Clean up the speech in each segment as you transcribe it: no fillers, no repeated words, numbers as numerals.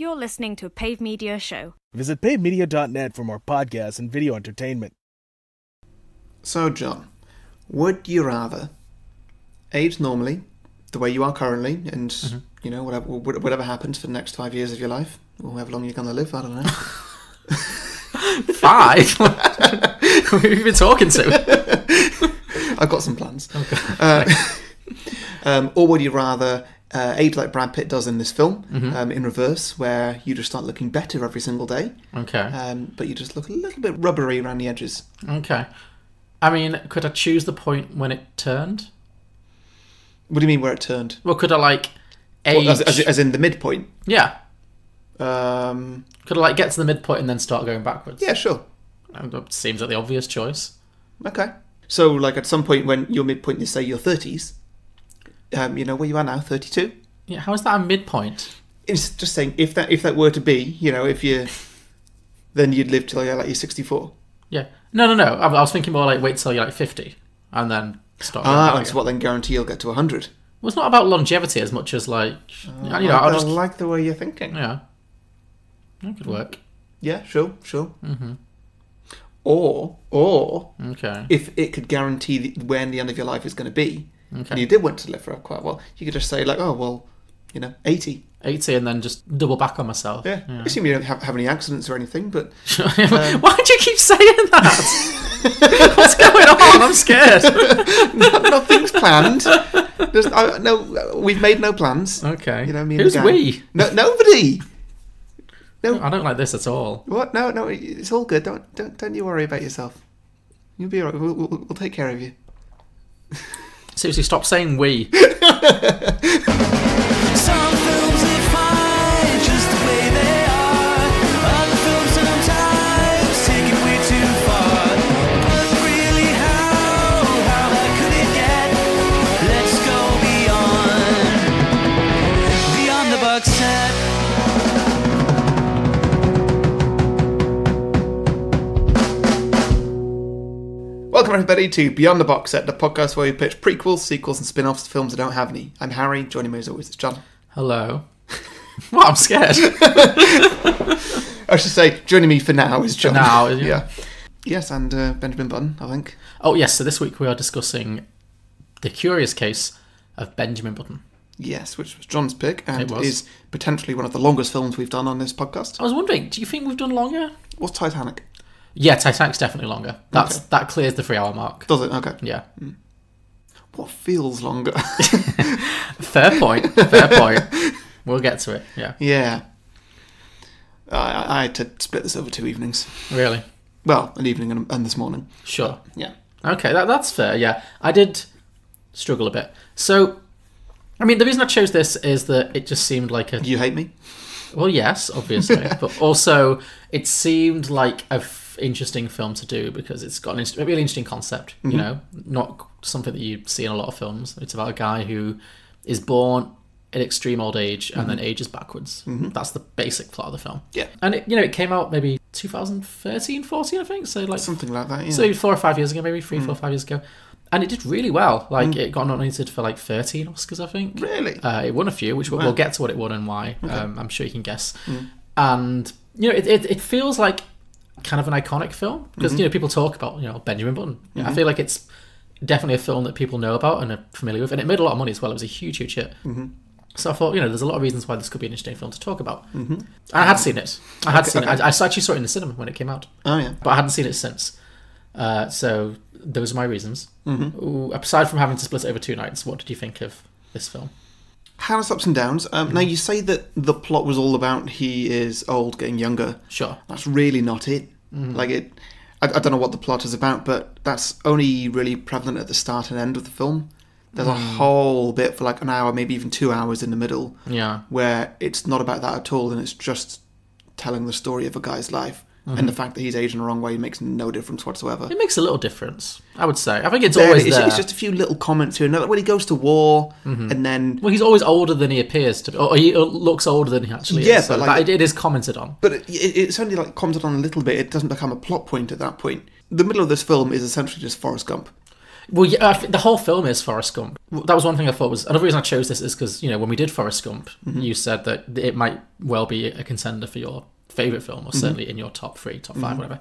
You're listening to a Pave Media show. Visit pavemedia.net for more podcasts and video entertainment. So, John, would you rather age normally, the way you are currently, and you know whatever happens for the next 5 years of your life, or however long you're going to live? I don't know. 5? Who have you been talking to? I've got some plans. Okay. Or would you rather age like Brad Pitt does in this film, in reverse, where you just start looking better every single day? Okay. But you just look a little bit rubbery around the edges. Okay. I mean, could I choose the point when it turned? What do you mean where it turned? Well, could I, like, age... Well, as in the midpoint? Yeah. Could I, like, get to the midpoint and then start going backwards? Yeah, sure. It seems like the obvious choice. Okay. So, like, at some point when your midpoint is, say, your 30s, you know where you are now, 32? Yeah, how is that a midpoint? It's just saying, if that were to be, you know, if you... Then you'd live till you're 64. Yeah. No. I was thinking more like wait till you're like 50 and then start going back so what then guarantee you'll get to 100? Well, it's not about longevity as much as like... I like the way you're thinking. Yeah. That could work. Yeah, sure. Mm-hmm. Or Okay. if it could guarantee when the end of your life is going to be, Okay. and you did want to live for quite a while, you could just say, like, oh, well, you know, 80. 80 and then just double back on myself. Yeah. I assume you don't have any accidents or anything, but... Why do you keep saying that? What's going on? I'm scared. Nothing's planned. No, we've made no plans. Okay. You know, me and Who's the gang. we? No, nobody. No. I don't like this at all. What? No, it's all good. Don't you worry about yourself. You'll be alright. We'll take care of you. Seriously, stop saying we. Some films are fine just the way they are. Other films sometimes take it way too far. But really, how hard could it get? Let's go beyond the box set. Welcome everybody to Beyond the Box Set, the podcast where we pitch prequels, sequels, and spin-offs to films that don't have any. I'm Harry. Joining me as always is John. Hello. Well, I'm scared. I should say, joining me for now is John. Now, yeah. Yes, and Benjamin Button, I think. Oh, yes. So this week we are discussing The Curious Case of Benjamin Button. Yes, which was John's pick, and It was. is potentially one of the longest films we've done on this podcast. I was wondering, do you think we've done longer? What's Titanic? Yeah, Titanic's definitely longer. That clears the 3-hour mark. Does it? Okay. Yeah. What feels longer? Fair point. We'll get to it. Yeah. Yeah. I had to split this over 2 evenings. Really? Well, an evening and this morning. Sure. Yeah. Okay, that's fair. Yeah, I did struggle a bit. So, I mean, the reason I chose this is that it just seemed like a... You hate me? Well, yes, obviously, but also it seemed like a interesting film to do because it's got a really interesting concept. You know, not something that you see in a lot of films. It's about a guy who is born at extreme old age and then ages backwards. That's the basic plot of the film. Yeah. And it came out maybe 2013, 14, I think. So like Something like that, yeah. So 4 or 5 years ago, maybe 3, 4, 5 years ago. And it did really well. Like, it got nominated for, like, 13 Oscars, I think. Really? It won a few, which we'll get to what it won and why. Okay. I'm sure you can guess. And, you know, it feels like kind of an iconic film. Because, you know, people talk about, you know, Benjamin Button. I feel like it's definitely a film that people know about and are familiar with. And it made a lot of money as well. It was a huge, huge hit. So I thought, you know, there's a lot of reasons why this could be an interesting film to talk about. And I had seen it. I actually saw it in the cinema when it came out. Oh, yeah. But I hadn't seen it since. So those are my reasons. Ooh, aside from having to split it over 2 nights, what did you think of this film? Has ups and downs. Now, you say that the plot was all about he is old, getting younger. Sure. That's really not it. Like, I don't know what the plot is about, but that's only really prevalent at the start and end of the film. There's a whole bit for like an hour, maybe even 2 hours in the middle. Yeah. Where it's not about that at all, and it's just telling the story of a guy's life. And the fact that he's aging the wrong way makes no difference whatsoever. It makes a little difference, I would say. I think it's always there. It's just a few little comments here and there. Like when he goes to war, and then... Well, he's always older than he appears to be. Or he looks older than he actually is. So but like, it is commented on. But it's only like commented on a little bit. It doesn't become a plot point at that point. The middle of this film is essentially just Forrest Gump. Well, yeah, the whole film is Forrest Gump. That was one thing I thought was... Another reason I chose this is because, you know, when we did Forrest Gump, you said that it might well be a contender for your favourite film, or certainly in your top 3, top 5, whatever.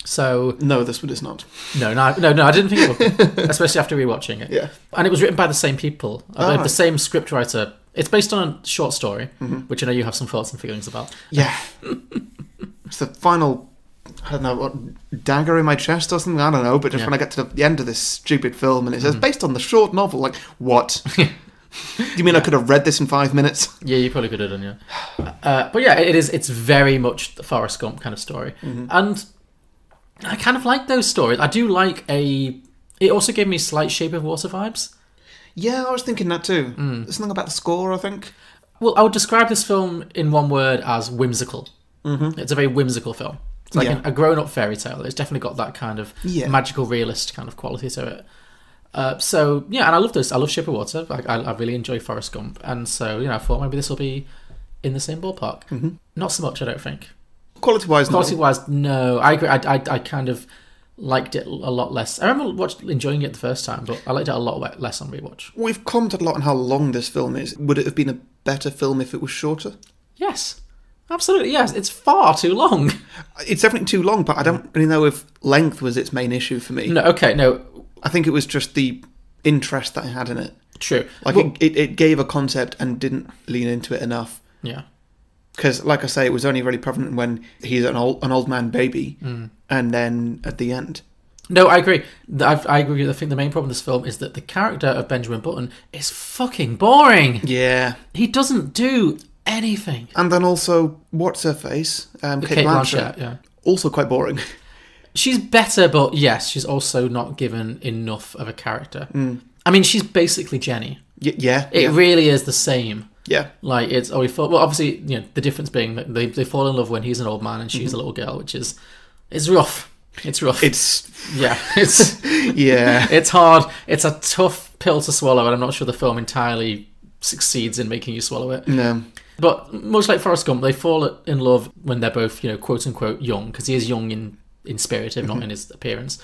So... No, this one is not. No, I didn't think it would be, especially after rewatching it. Yeah. And it was written by the same people, the same scriptwriter. It's based on a short story, which I know you have some thoughts and feelings about. Yeah. It's the final... I don't know, what, dagger in my chest or something? I don't know, but just when I get to the end of this stupid film and it says, based on the short novel, like, what? Do you mean I could have read this in 5 minutes? Yeah, you probably could have done, yeah. But yeah, it's very much the Forrest Gump kind of story. And I kind of like those stories. I do like it also gave me slight Shape of Water vibes. Yeah, I was thinking that too. There's something about the score, I think. Well, I would describe this film in one word as whimsical. It's a very whimsical film. It's like a grown-up fairy tale. It's definitely got that kind of magical realist kind of quality to it. So, yeah, and I love this. I love Shape of Water. I really enjoy Forrest Gump. And so, you know, I thought maybe this will be in the same ballpark. Not so much, I don't think. Quality-wise, no. Quality-wise, no. I agree. I kind of liked it a lot less. I remember enjoying it the first time, but I liked it a lot less on rewatch. We've commented a lot on how long this film is. Would it have been a better film if it was shorter? Yes. Absolutely, yes. It's far too long. It's definitely too long, but I don't really know if length was its main issue for me. No, okay, no. I think it was just the interest that I had in it. True. Like, it gave a concept and didn't lean into it enough. Yeah. Because, like I say, it was only really prevalent when he's an old man baby, and then at the end. No, I agree. I agree. I think the main problem with this film is that the character of Benjamin Button is fucking boring. Yeah. He doesn't do anything. And then also, what's her face? Kate Blanchett. Yeah. Also quite boring. She's better, but yes, she's also not given enough of a character. I mean, she's basically Jenny. Yeah. It really is the same. Yeah. Like, it's... well, obviously, you know, the difference being that they fall in love when he's an old man and she's a little girl, which is... It's rough. It's rough. Yeah. It's... Yeah. It's hard. It's a tough pill to swallow, and I'm not sure the film entirely succeeds in making you swallow it. No. But much like Forrest Gump, they fall in love when they're both, you know, quote unquote young, because he is young in spirit, if not in his appearance.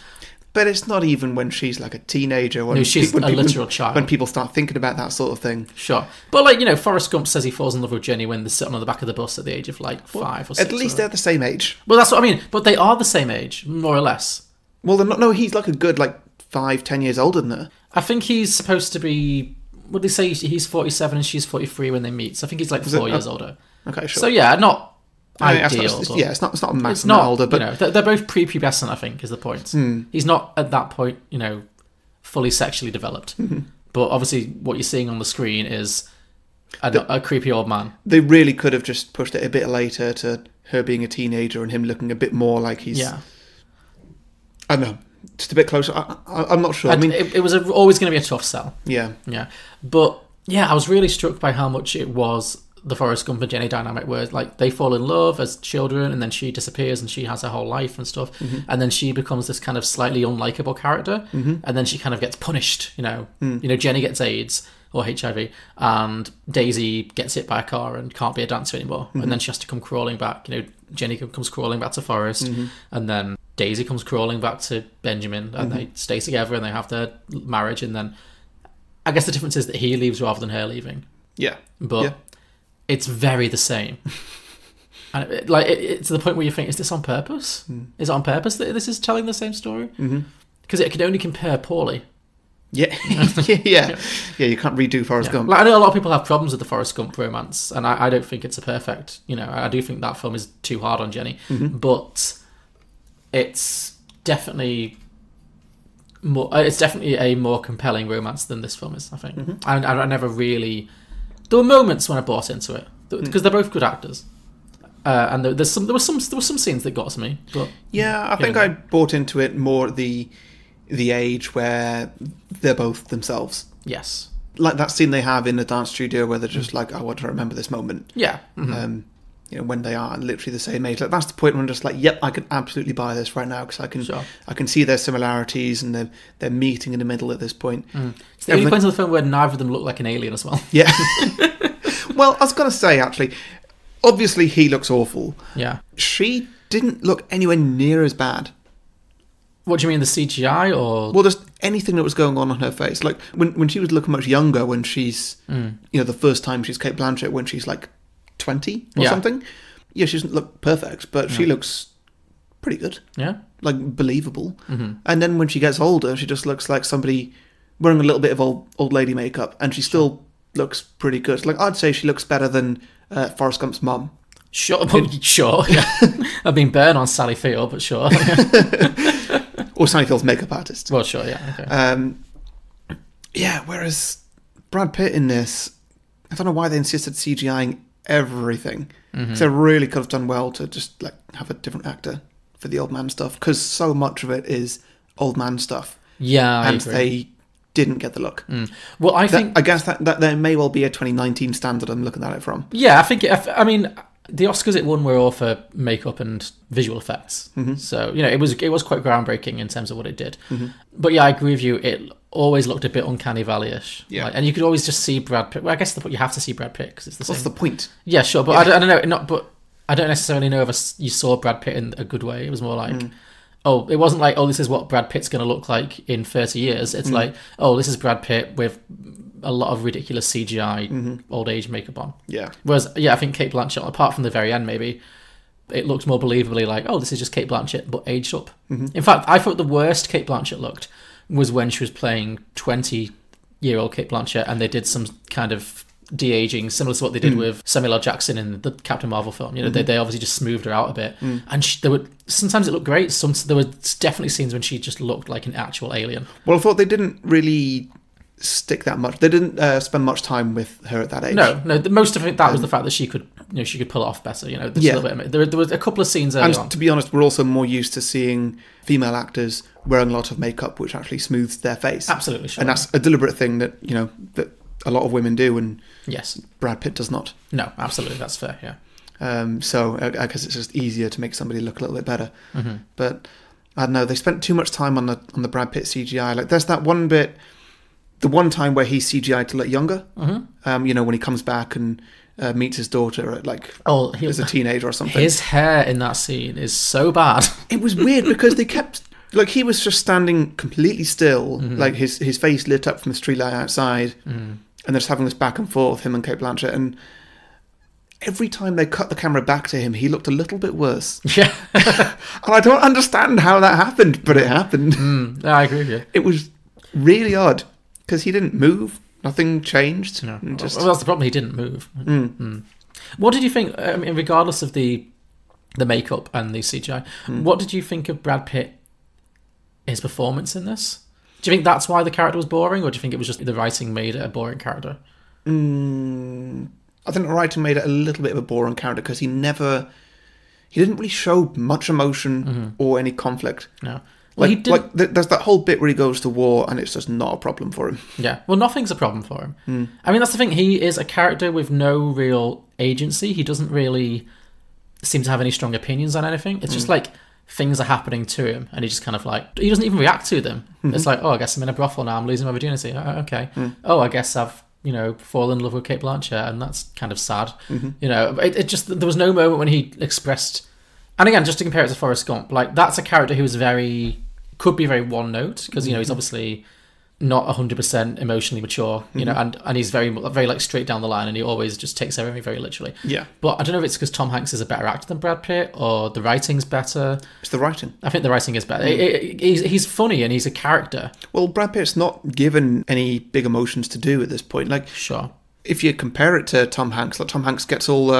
But it's not even when she's like a teenager. No, she's a literal child. When people start thinking about that sort of thing. Sure. But, like, you know, Forrest Gump says he falls in love with Jenny when they're sitting on the back of the bus at the age of, like, 5 or 6. At least they're the same age. Well, that's what I mean. But they are the same age, more or less. Well, they're not. No, he's like a good, 5-10 years older than her. I think he's supposed to be... What did they say? He's 47 and she's 43 when they meet. So I think he's, 4 years older. Okay, sure. So, yeah, not... ideal. It's not a massive not older, but you know, they're both prepubescent, I think, is the point. He's not at that point, you know, fully sexually developed. But obviously, what you're seeing on the screen is a creepy old man. They really could have just pushed it a bit later to her being a teenager and him looking a bit more like he's. Yeah. I don't know, just a bit closer. I'm not sure. I mean, it was always going to be a tough sell. Yeah. Yeah, but yeah, I was really struck by how much it was the Forrest Gump and Jenny dynamic, where like they fall in love as children and then she disappears and she has her whole life and stuff, and then she becomes this kind of slightly unlikable character, and then she kind of gets punished. You know, Jenny gets AIDS or HIV, and Daisy gets hit by a car and can't be a dancer anymore, and then she has to come crawling back. You know, Jenny comes crawling back to Forrest, and then Daisy comes crawling back to Benjamin, and they stay together and they have their marriage, and then I guess the difference is that he leaves rather than her leaving. Yeah, but it's very the same. And it's to the point where you think, is this on purpose? Is it on purpose that this is telling the same story? Because it can only compare poorly. Yeah. Yeah. You can't redo Forrest Gump. Like, I know a lot of people have problems with the Forrest Gump romance, and I don't think it's a perfect. You know, I do think that film is too hard on Jenny, but it's definitely more. It's definitely a more compelling romance than this film is. I think, and I never really. There were moments when I bought into it because they're both good actors, and there were some scenes that got to me. But yeah, I think I bought into it more the age where they're both themselves. Yes, like that scene they have in the dance studio where they're just like, I want to remember this moment. Yeah, you know, when they are literally the same age. Like that's the point when I'm just like, yep, I can absolutely buy this right now because I can see their similarities and they're meeting in the middle at this point. It's the only point in the film where neither of them look like an alien as well. Yeah. Well, I was going to say, actually, obviously he looks awful. Yeah. She didn't look anywhere near as bad. What do you mean, the CGI or? Well, just anything that was going on her face. Like when she was looking much younger, when she's the first time she's Cate Blanchett, when she's like 20 or something. Yeah, she doesn't look perfect, but she looks pretty good. Yeah. Like believable. And then when she gets older, she just looks like somebody wearing a little bit of old lady makeup, and she still looks pretty good. Like I'd say she looks better than Forrest Gump's mum. Sure, sure. Yeah. I've been burned on Sally Field, but sure. Or Sally Field's makeup artist. Well, sure, yeah. Okay. Whereas Brad Pitt in this, I don't know why they insisted CGIing everything. Because they really could have done well to just like have a different actor for the old man stuff, because so much of it is old man stuff. Yeah, I and agree. they didn't get the look. Well, I think I guess that there may well be a 2019 standard I'm looking at it from. Yeah, I mean, the Oscars it won were all for makeup and visual effects. So, it was quite groundbreaking in terms of what it did. But yeah, I agree with you. It always looked a bit Uncanny Valley-ish. Yeah. Like, and you could always just see Brad Pitt. Well, I guess you have to see Brad Pitt because it's the What's same. the point? Yeah, sure. But I don't know. But I don't necessarily know if you saw Brad Pitt in a good way. It was more like... it wasn't like, this is what Brad Pitt's going to look like in 30 years. It's like, this is Brad Pitt with a lot of ridiculous CGI old age makeup on. Yeah. Whereas, I think Cate Blanchett, apart from the very end maybe, it looked more believably like, this is just Cate Blanchett, but aged up. In fact, I thought the worst Cate Blanchett looked was when she was playing 20-year-old Cate Blanchett, and they did some kind of de-aging, similar to what they did with Samuel L. Jackson in the Captain Marvel film. They obviously just smoothed her out a bit, and sometimes it looked great. There were definitely scenes when she just looked like an actual alien. Well, I thought they didn't really stick that much. They didn't spend much time with her at that age. No. Most of it was the fact that she could pull it off better. A little bit. There was a couple of scenes early on. And to be honest, we're also more used to seeing female actors wearing a lot of makeup, which actually smooths their face. Absolutely, sure. And that's a deliberate thing that that a lot of women do, and yes, Brad Pitt does not. No, absolutely, that's fair. Yeah. So I guess it's just easier to make somebody look a little bit better. But I don't know. They spent too much time on the Brad Pitt CGI. Like there's that one bit, the one time where he's CGI'd to look younger. When he comes back and meets his daughter at as a teenager or something. His hair in that scene is so bad. It was weird because they kept he was just standing completely still, like his face lit up from the street light outside, and they're just having this back and forth, him and Cate Blanchett, and every time they cut the camera back to him, he looked a little bit worse. Yeah. And I don't understand how that happened, but it happened. I agree with you. It was really odd because he didn't move. Nothing changed. No. Well, that's the problem. He didn't move. What did you think? Regardless of the makeup and the CGI, what did you think of Brad Pitt, his performance in this? Do you think that's why the character was boring, or do you think it was just the writing made it a boring character? I think the writing made it a little bit of a boring character because he didn't really show much emotion or any conflict. No. Well, there's that whole bit where he goes to war and it's just not a problem for him. Yeah, well, nothing's a problem for him. I mean, that's the thing. He is a character with no real agency. He doesn't really seem to have any strong opinions on anything. It's just like things are happening to him and he just kind of he doesn't even react to them. It's like, I guess I'm in a brothel now. I'm losing my virginity. Okay. I guess I've fallen in love with Cate Blanchett, and that's kind of sad. It just, there was no moment when he expressed. And again, just to compare it to Forrest Gump, that's a character who is could be very one note because he's obviously not 100% emotionally mature, and he's very straight down the line, and he always just takes everything very literally. Yeah. But I don't know if it's because Tom Hanks is a better actor than Brad Pitt, or the writing's better. It's the writing. I think the writing is better. He's funny and he's a character. Well, Brad Pitt's not given any big emotions to do at this point. Sure. If you compare it to Tom Hanks, Tom Hanks gets all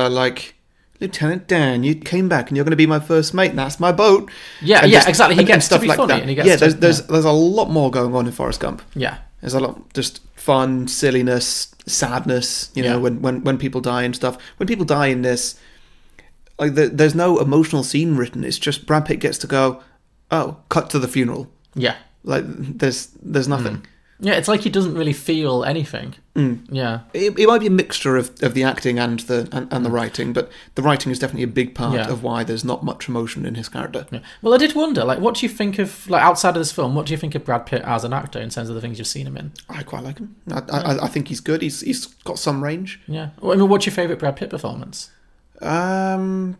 Lieutenant Dan, you came back and you're going to be my first mate, and that's my boat. Yeah, exactly. He gets stuff to be funny, and he gets there's a lot more going on in Forrest Gump. Yeah, there's a lot just fun, silliness, sadness. When people die and stuff. When people die in this, there's no emotional scene written. It's just Brad Pitt gets to go, cut to the funeral. Yeah, there's nothing. Yeah, it's like he doesn't really feel anything. Yeah, it might be a mixture of the acting and the writing, but the writing is definitely a big part of why there's not much emotion in his character. Yeah. Well, I did wonder, what do you think of outside of this film? What do you think of Brad Pitt as an actor in terms of the things you've seen him in? I quite like him. I think he's good. He's got some range. Yeah. Well, I mean, what's your favourite Brad Pitt performance? Fight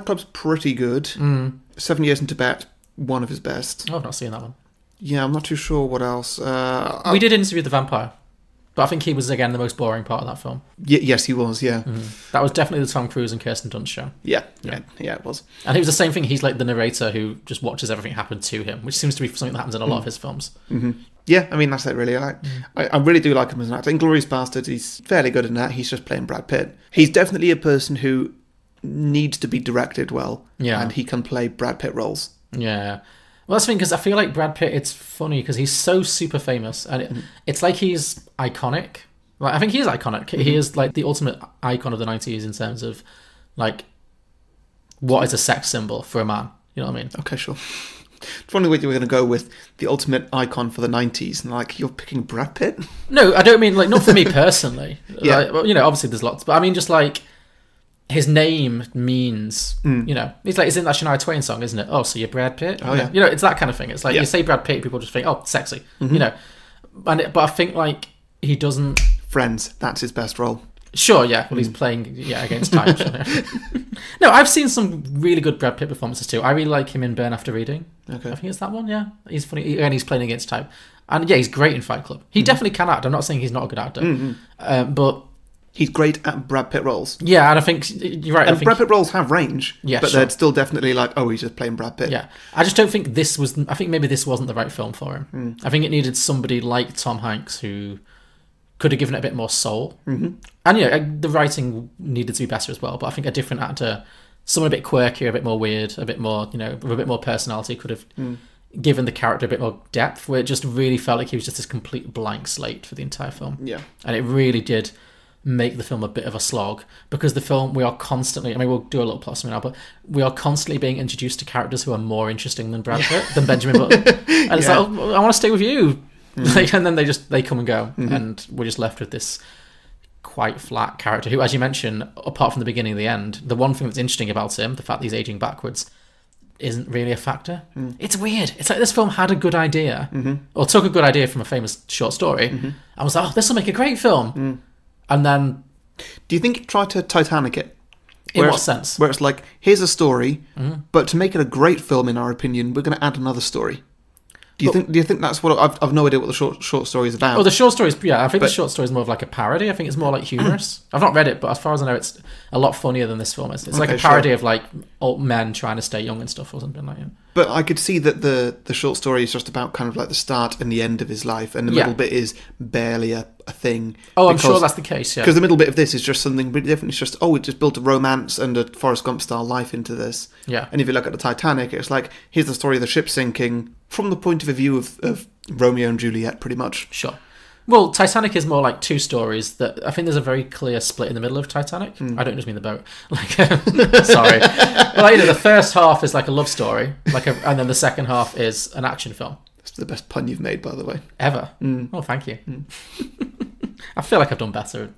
Club's pretty good. 7 Years in Tibet one of his best. Oh, I've not seen that one. Yeah, I'm not too sure what else. We did Interview the Vampire, but I think he was, again, the most boring part of that film. Yes, he was, yeah. That was definitely the Tom Cruise and Kirsten Dunst show. Yeah, it was. And he was the same thing. He's like the narrator who just watches everything happen to him, which seems to be something that happens in a lot of his films. Yeah, I mean, that's it, really. I really do like him as an actor. In Inglourious Basterds, he's fairly good in that. He's just playing Brad Pitt. He's definitely a person who needs to be directed well, and he can play Brad Pitt roles. Yeah. Well, that's the thing, because I feel like Brad Pitt, it's funny because he's so super famous, and it's like he's iconic. Like, I think he is iconic. He is like the ultimate icon of the 90s in terms of, like, what is a sex symbol for a man? You know what I mean? Okay, sure. It's funny what you were going to go with, the ultimate icon for the 90s, and like, you're picking Brad Pitt? No, I don't mean, like, not for me personally. Yeah. Like, well, you know, obviously there's lots, but I mean just like, his name means, you know, it's like, it's in that Shania Twain song, isn't it? Oh, so you're Brad Pitt? Oh, yeah. You know, it's that kind of thing. It's like, you say Brad Pitt, people just think, oh, sexy, you know. But I think, like, he doesn't... Friends, that's his best role. Sure, yeah. Well, he's playing, against time. No, I've seen some really good Brad Pitt performances too. I really like him in Burn After Reading. Okay. I think it's that one, yeah. He's funny, and he's playing against time. And yeah, he's great in Fight Club. He definitely can act. I'm not saying he's not a good actor. But... He's great at Brad Pitt roles. Yeah, and I think you're right. And Brad Pitt roles have range, Yeah, but sure. they're still definitely like, oh, he's just playing Brad Pitt. Yeah, I just don't think this was... I think maybe this wasn't the right film for him. I think it needed somebody like Tom Hanks who could have given it a bit more soul. And, you know, the writing needed to be better as well, but I think a different actor, someone a bit quirkier, a bit more weird, a bit more, you know, with a bit more personality could have given the character a bit more depth, where it just really felt like he was just this complete blank slate for the entire film. Yeah. And it really did make the film a bit of a slog, because the film, we are constantly, I mean, we'll do a little plot summary now, but we are constantly being introduced to characters who are more interesting than Brad Pitt, than Benjamin Button. And it's like, oh, I want to stay with you. Like, and then they come and go, and we're just left with this quite flat character who, as you mentioned, apart from the beginning and the end, the one thing that's interesting about him, the fact that he's aging backwards, isn't really a factor. It's weird. It's like this film had a good idea, or took a good idea from a famous short story, and was like, oh, this will make a great film. And then... Do you think it tried to Titanic it? In what sense? Where it's like, here's a story, but to make it a great film, in our opinion, we're going to add another story. Do you think that's what... I've no idea what the short story is about. Oh, the short story is... Yeah, I think the short story is more of like a parody. I think it's more like humorous. I've not read it, but as far as I know, it's a lot funnier than this film is. It's like a parody of like old men trying to stay young and stuff, or something like that. But I could see that the short story is just about kind of like the start and the end of his life, and the middle bit is barely a thing. Oh, I'm sure that's the case, yeah. Because the middle bit of this is just something really different. It's just, oh, it just built a romance and a Forrest Gump-style life into this. Yeah. And if you look at the Titanic, it's like, here's the story of the ship sinking from the point of view of Romeo and Juliet, pretty much. Sure. Well, Titanic is more like two stories that... I think there's a very clear split in the middle of Titanic. I don't just mean the boat. Like, sorry. Well, you know, the first half is like a love story, and then the second half is an action film. It's the best pun you've made, by the way. Ever. Oh, thank you. I feel like I've done better.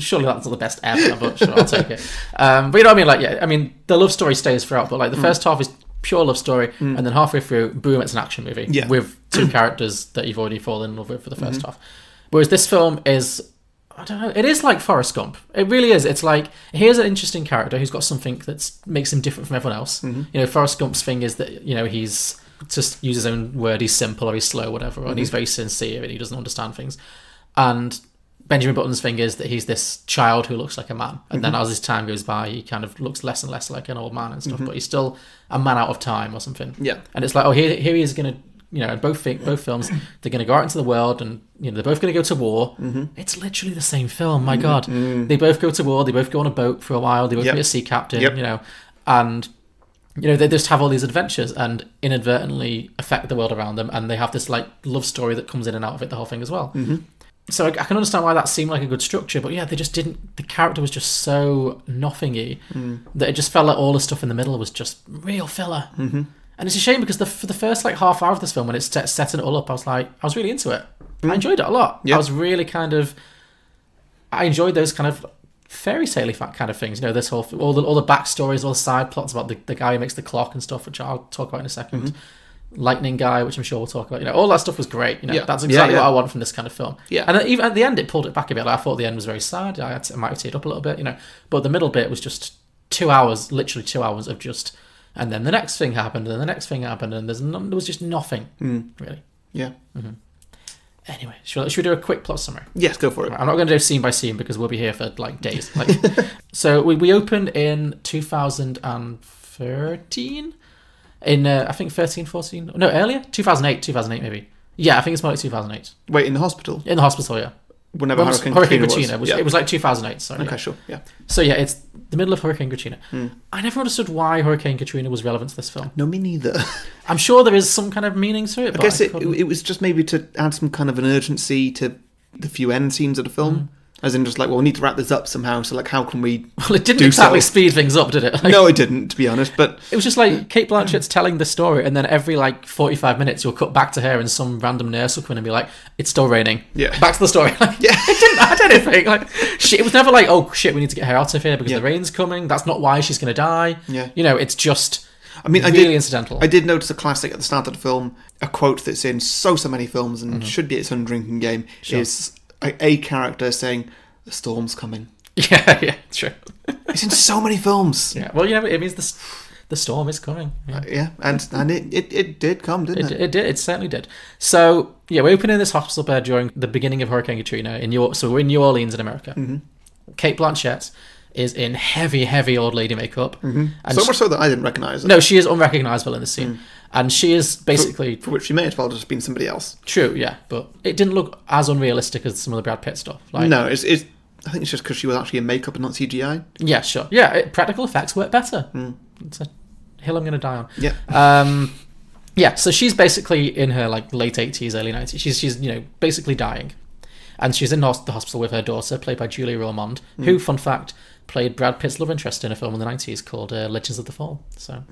Surely that's not the best ever, but sure, I'll take it. But you know what I mean? Like, yeah, I mean, the love story stays throughout, but like the first half is pure love story, and then halfway through, boom, it's an action movie with two characters that you've already fallen in love with for the first half. Whereas this film is, I don't know, it is like Forrest Gump. It really is. It's like, here's an interesting character who's got something that makes him different from everyone else. You know, Forrest Gump's thing is that, you know, he's, just use his own word, he's simple or he's slow, whatever, and he's very sincere and he doesn't understand things. And Benjamin Button's thing is that he's this child who looks like a man, and then as his time goes by, he kind of looks less and less like an old man and stuff, but he's still a man out of time or something. Yeah. And it's like, oh, here he is going to, you know, both films, they're going to go out into the world, and you know, they're both going to go to war. It's literally the same film. My God, they both go to war. They both go on a boat for a while. They both be a sea captain. You know, and you know, they just have all these adventures and inadvertently affect the world around them, and they have this like love story that comes in and out of it, the whole thing as well. So I can understand why that seemed like a good structure, but yeah, they just didn't. The character was just so nothingy that it just felt like all the stuff in the middle was just real filler. And it's a shame because for the first like half hour of this film, when it's setting it all up, I was really into it. I enjoyed it a lot. I was really I enjoyed those kind of fairy tale kind of things. You know, this whole all the backstories, all the side plots about the guy who makes the clock and stuff, which I'll talk about in a second. Lightning guy, which I'm sure we'll talk about. You know, all that stuff was great. You know, that's exactly what I want from this kind of film. And even at the end, it pulled it back a bit. Like, I thought the end was very sad. I might have teared up a little bit. You know, but the middle bit was just 2 hours, literally 2 hours of just And then the next thing happened, and the next thing happened, and there was just nothing, really. Yeah. Anyway, should we do a quick plot summary? Yes, go for it. I'm not going to do scene by scene because we'll be here for like days. So we opened in 2013, in I think 13, 14, no, earlier, 2008 maybe. Yeah, I think it's more like 2008. Wait, in the hospital? In the hospital, yeah. Whenever Hurricane Katrina was. It was like 2008, sorry. Okay, sure, yeah. So yeah, it's the middle of Hurricane Katrina. I never understood why Hurricane Katrina was relevant to this film. No, me neither. I'm sure there is some kind of meaning to it, I but guess couldn't- it was just maybe to add some kind of an urgency to the few end scenes of the film. As in just like, well, we need to wrap this up somehow, so like how can we Well, it didn't do exactly so? speed things up, did it? Like, No, it didn't, to be honest, but it was just like Kate Blanchett's telling the story, and then every like 45 minutes you'll cut back to her, and some random nurse will come in and be like, "It's still raining." Yeah. Back to the story. Like, Yeah. it didn't add anything. Like, it was never like, "Oh shit, we need to get her out of here because Yeah. the rain's coming." That's not why she's going to die. Yeah. You know, it's just. I mean, really incidental. I did notice a classic at the start of the film, a quote that's in so many films and should be its own drinking game, is a character saying, "The storm's coming." Yeah, true. It's in so many films. Yeah, well, you know, it means the storm is coming. Yeah. Yeah, and it did come, didn't it? It did. It certainly did. So yeah, we open in this hospital bed during the beginning of Hurricane Katrina so we're in New Orleans in America. Kate Blanchett is in heavy old lady makeup, and So much so that I didn't recognise it. no, she is unrecognizable in the scene, and she is basically For which she may as well have just been somebody else. true. Yeah, but it didn't look as unrealistic as some of the Brad Pitt stuff. Like, No, it's I think it's just because she was actually in makeup and not CGI. yeah, sure, yeah, practical effects work better. It's a hill I'm going to die on. Yeah. Yeah, so she's basically in her like late 80s, early 90s. She's basically dying, and she's in the hospital with her daughter, played by Julia Ormond, who, fun fact, played Brad Pitt's love interest in a film in the 90s called Legends of the Fall. So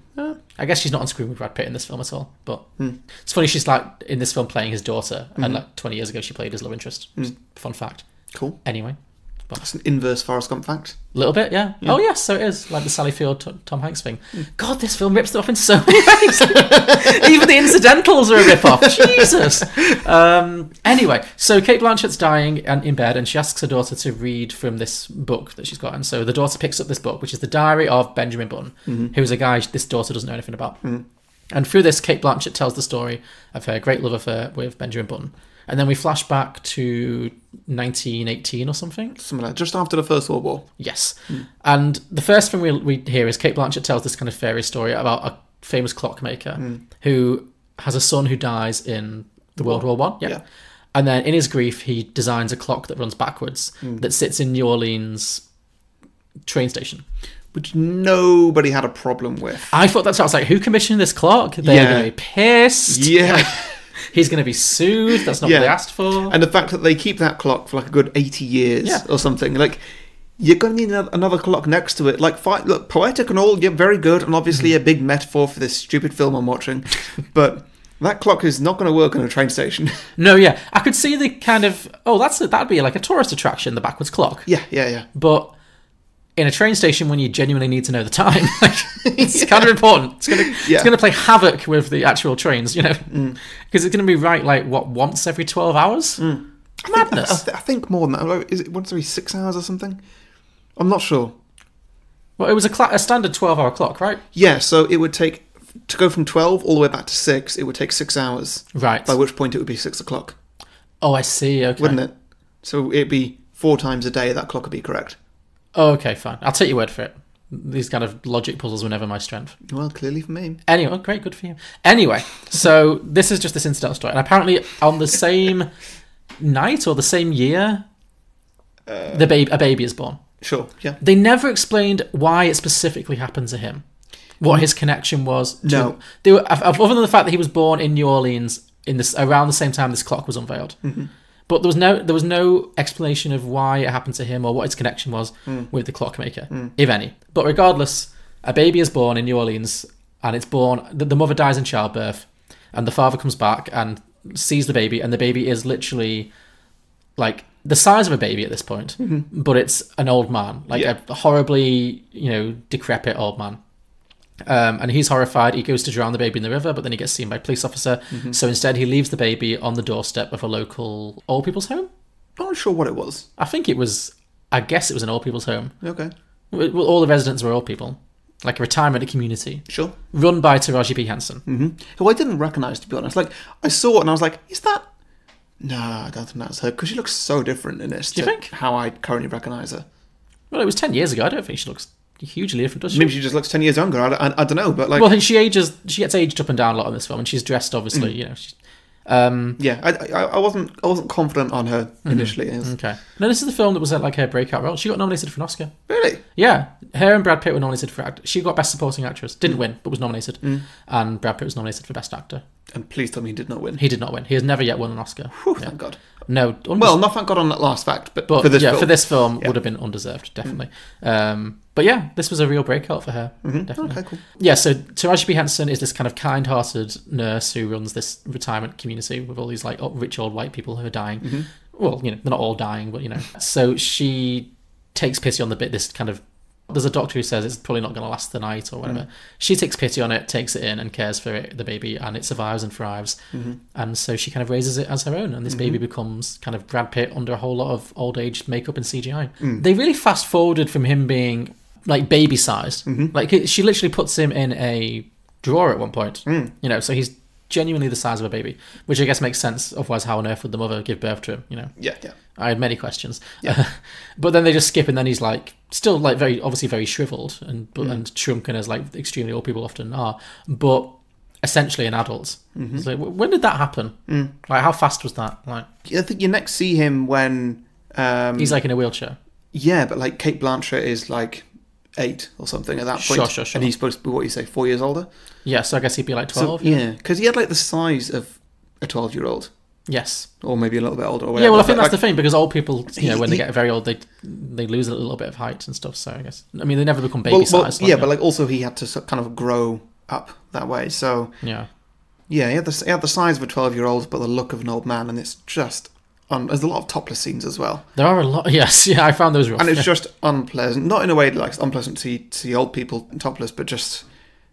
I guess she's not on screen with Brad Pitt in this film at all. But it's funny, she's like in this film playing his daughter, and like 20 years ago she played his love interest. Fun fact. Cool. Anyway, That's an inverse Forrest Gump fact. a little bit, yeah. Oh yes, so it is like the Sally Field Tom Hanks thing. God, this film rips it off in so many ways. Even the incidentals are a rip off. Jesus. Anyway, so Kate Blanchett's dying and in bed, and she asks her daughter to read from this book that she's got. And so the daughter picks up this book, which is the diary of Benjamin Button, who's a guy this daughter doesn't know anything about. And through this, Kate Blanchett tells the story of her great love affair with Benjamin Button. And then we flash back to 1918 or something. Something like just after the First World War. Yes. And the first thing we hear is Kate Blanchett tells this kind of fairy story about a famous clockmaker who has a son who dies in the World War One. Yeah. And then in his grief, he designs a clock that runs backwards that sits in New Orleans train station. Which nobody had a problem with. I thought that's what I was like, who commissioned this clock? They're Yeah. going to be pissed. Yeah. He's going to be sued. That's not Yeah. what they asked for. And the fact that they keep that clock for like a good 80 years Yeah. or something, like, you're going to need another clock next to it. Like, fine, look, poetic and all, yeah, very good, and obviously a big metaphor for this stupid film I'm watching, but that clock is not going to work on a train station. No, yeah. I could see the kind of, that'd be like a tourist attraction, the backwards clock. Yeah. But in a train station, when you genuinely need to know the time, like, it's kind of important. It's going to play havoc with the actual trains, you know, because it's going to be right like once every 12 hours. Madness. I think more than that. Like, is it once every 6 hours or something? I'm not sure. Well, it was a standard 12-hour clock, right? Yeah, so it would take, to go from 12 all the way back to 6, it would take 6 hours. Right. By which point it would be 6 o'clock, Oh, I see. Okay. wouldn't it? So it'd be 4 times a day that clock would be correct. Oh, okay, fine. I'll take your word for it. These kind of logic puzzles were never my strength. Well, clearly for me. Anyway, great, good for you. Anyway, so this is just this incidental story. And apparently on the same night or the same year, a baby is born. Sure, yeah. They never explained why it specifically happened to him. What his connection was to... No. They were, other than the fact that he was born in New Orleans around the same time this clock was unveiled. But there was no explanation of why it happened to him or what his connection was with the clockmaker, if any. But regardless, a baby is born in New Orleans, and it's born. The mother dies in childbirth, and the father comes back and sees the baby, and the baby is literally like the size of a baby at this point, but it's an old man, like a horribly decrepit old man. And he's horrified. He goes to drown the baby in the river, but then he gets seen by a police officer. So instead, he leaves the baby on the doorstep of a local old people's home. Not sure what it was. I guess it was an old people's home. Okay. Well, all the residents were old people. like a retirement community Sure. run by Taraji P. Henson. Who I didn't recognise, to be honest. Like, I saw it and I was like, is that... No, I don't think that's her, because she looks so different in this Do you to think? how I currently recognise her. Well, it was 10 years ago. I don't think she looks hugely different, does she? Maybe she just looks 10 years younger, I don't know, but like... Well, she gets aged up and down a lot in this film, and she's dressed, obviously, you know. Yeah, I wasn't confident on her initially. Okay. No, this is the film that was like her breakout role. She got nominated for an Oscar. Really? Yeah, her and Brad Pitt were nominated for she got Best Supporting Actress. Didn't win, but was nominated. And Brad Pitt was nominated for Best Actor. And please tell me he did not win. He did not win. He has never yet won an Oscar. Whew, Yeah. thank God. No. Well, not thank God on that last fact, but but for this film. for this film would have been undeserved, definitely. But yeah, this was a real breakout for her. Definitely. Okay, cool. Yeah, so Taraji P. Henson is this kind of kind-hearted nurse who runs this retirement community with all these like rich old white people who are dying. Well, you know, they're not all dying, but you know. So she takes pity on this kind of... There's a doctor who says it's probably not going to last the night or whatever. She takes pity on it, takes it in and cares for it, the baby, and it survives and thrives. And so she kind of raises it as her own, and this baby becomes kind of Brad Pitt under a whole lot of old age makeup and CGI. They really fast forwarded from him being like baby sized. Like she literally puts him in a drawer at one point. You know, so he's genuinely the size of a baby, which I guess makes sense. Otherwise, how on earth would the mother give birth to him? You know. Yeah. I had many questions. But then they just skip, and then he's like still like obviously very shriveled and shrunken as like extremely old people often are, but essentially an adult. So when did that happen? Like how fast was that? Like I think you next see him when... he's like in a wheelchair. Yeah, but like Kate Blanchett is like 8 or something at that point. Sure. And he's supposed to be, what you say, 4 years older? Yeah, so I guess he'd be like 12. So, yeah, because he had like the size of a 12-year-old. Yes. Or maybe a little bit older. Or whatever. Yeah, well, I think But, that's the like, thing, because old people, you know, when they he- get very old, they lose a little bit of height and stuff. So I guess, I mean, they never become baby sized. yeah, but like also he had to kind of grow up that way. So yeah, yeah, he had the size of a 12-year-old, but the look of an old man, and it's just there's a lot of topless scenes as well, there are a lot. Yes, yeah, I found those rough. and it's just unpleasant. Not in a way like it's unpleasant to see old people topless, but just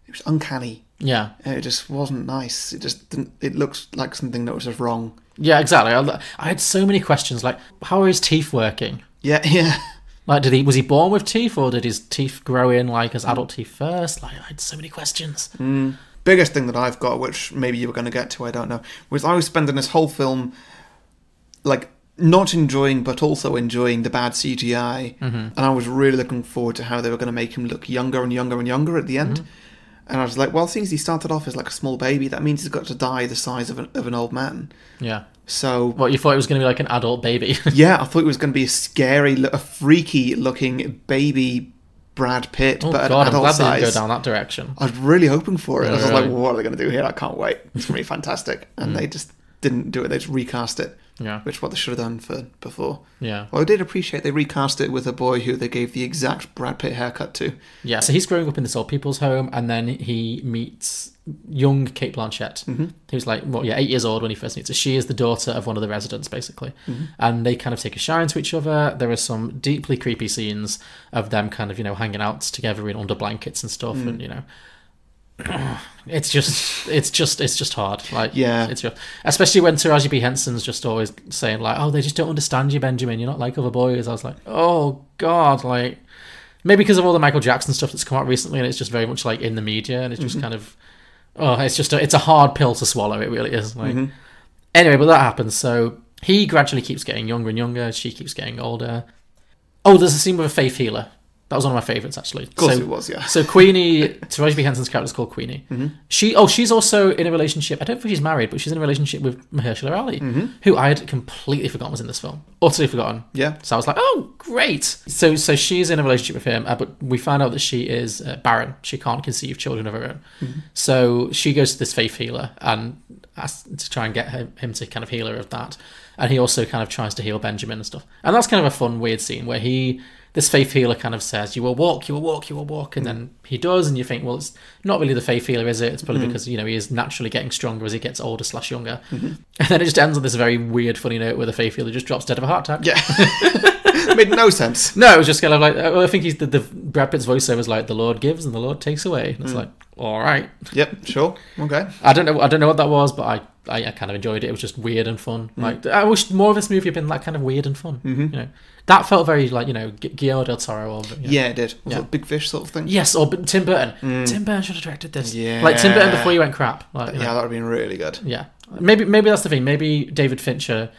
it was uncanny. Yeah, It just wasn't nice. It just didn't. It looks like something that was just wrong. yeah, exactly. I had so many questions, like how are his teeth working? Yeah. Like, was he born with teeth, or did his teeth grow in like as adult teeth first? Like, I had so many questions. Biggest thing that I've got, which maybe you were going to get to, I don't know, was I was spending this whole film like not enjoying but also enjoying the bad CGI, and I was really looking forward to how they were going to make him look younger and younger and younger at the end. And I was like, well, since he started off as like a small baby, that means he's got to die the size of an old man. Yeah. So What, you thought it was going to be like an adult baby? yeah, I thought it was going to be a scary, a freaky looking baby Brad Pitt, Oh but at God, I'm adult glad they size. didn't go down that direction. I was really hoping for it. I was Yeah, like, right. well, what are they going to do here? I can't wait. It's going to be fantastic. And they just didn't do it. They just recast it, Yeah. which is what they should have done for before. Yeah. Well, I did appreciate they recast it with a boy who they gave the exact Brad Pitt haircut to. Yeah, so he's growing up in this old people's home, and then he meets young Kate Blanchett, who's like, 8 years old when he first meets her. She is the daughter of one of the residents, basically. And they kind of take a shine to each other. There are some deeply creepy scenes of them kind of, hanging out together in under blankets and stuff, and, it's just hard. Like, Yeah. it's rough. Especially when Taraji P. Henson's just always saying like, "Oh, they just don't understand you, Benjamin. You're not like other boys." I was like, "Oh God!" Like, maybe because of all the Michael Jackson stuff that's come out recently, and it's just very much like in the media, and it's just kind of, it's a hard pill to swallow. It really is. Like, anyway, but that happens. So he gradually keeps getting younger and younger. She keeps getting older. Oh, there's a scene with a faith healer. That was one of my favourites, actually. Of course it was, yeah. So Queenie, Taraji P. Henson's character is called Queenie. She's also in a relationship. I don't think she's married, but she's in a relationship with Mahershala Ali, who I had completely forgotten was in this film. Utterly forgotten. Yeah. So I was like, oh, great. So she's in a relationship with him, but we find out that she is barren. She can't conceive children of her own. So she goes to this faith healer and asks to try and get him to kind of heal her of that. And he also kind of tries to heal Benjamin and stuff. And that's kind of a fun, weird scene where this faith healer kind of says, you will walk, and then he does, and you think, well, it's not really the faith healer, is it? It's probably because, he is naturally getting stronger as he gets older / younger. And then it just ends on this very weird, funny note where the faith healer just drops dead of a heart attack. Yeah. Made no sense. No, it was just kind of like, I think he's the Brad Pitt's voiceover is like, the Lord gives and the Lord takes away. And it's like, all right. Yep, sure. Okay. I don't know what that was, but I kind of enjoyed it. It was just weird and fun. Like, I wish more of this movie had been like kind of weird and fun. You know, that felt very like, you know, Guillermo del Toro. Or, you know. Yeah, it did. Was it Big Fish sort of thing? Yes, or Tim Burton. Tim Burton should have directed this. Yeah. Like Tim Burton before he went crap. Like, you know. Yeah, that would have been really good. Yeah. Maybe that's the thing. Maybe David Fincher,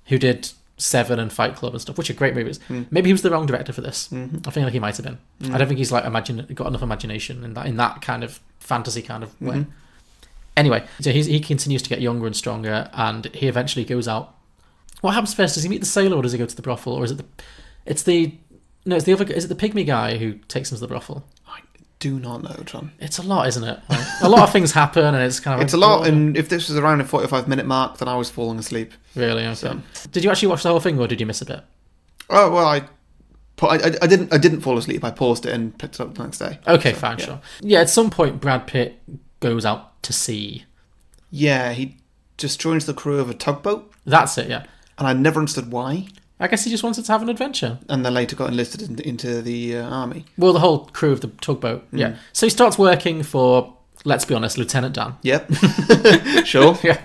who did Seven and Fight Club and stuff, which are great movies. Maybe he was the wrong director for this. I think like he might have been. I don't think he's like got enough imagination in that kind of fantasy kind of way. Anyway, so he continues to get younger and stronger, and he eventually goes out. What happens first? Does he meet the sailor, or does he go to the brothel, or is it the other? Is it the pygmy guy who takes him to the brothel? I do not know, John. It's a lot, isn't it? Like, a lot of things happen, and it's kind of It's a lot, and if this was around a 45-minute mark, then I was falling asleep. Really? Okay. Did you actually watch the whole thing, or did you miss a bit? Oh well, I didn't fall asleep. I paused it and picked it up the next day. Okay, fine, sure. Yeah, at some point, Brad Pitt goes out to sea. Yeah, he just joins the crew of a tugboat, That's it, yeah. and I never understood why. I guess he just wanted to have an adventure. And then later got enlisted into the army. Well, the whole crew of the tugboat, yeah. So he starts working for, let's be honest, Lieutenant Dan. Yep. Sure. Yeah.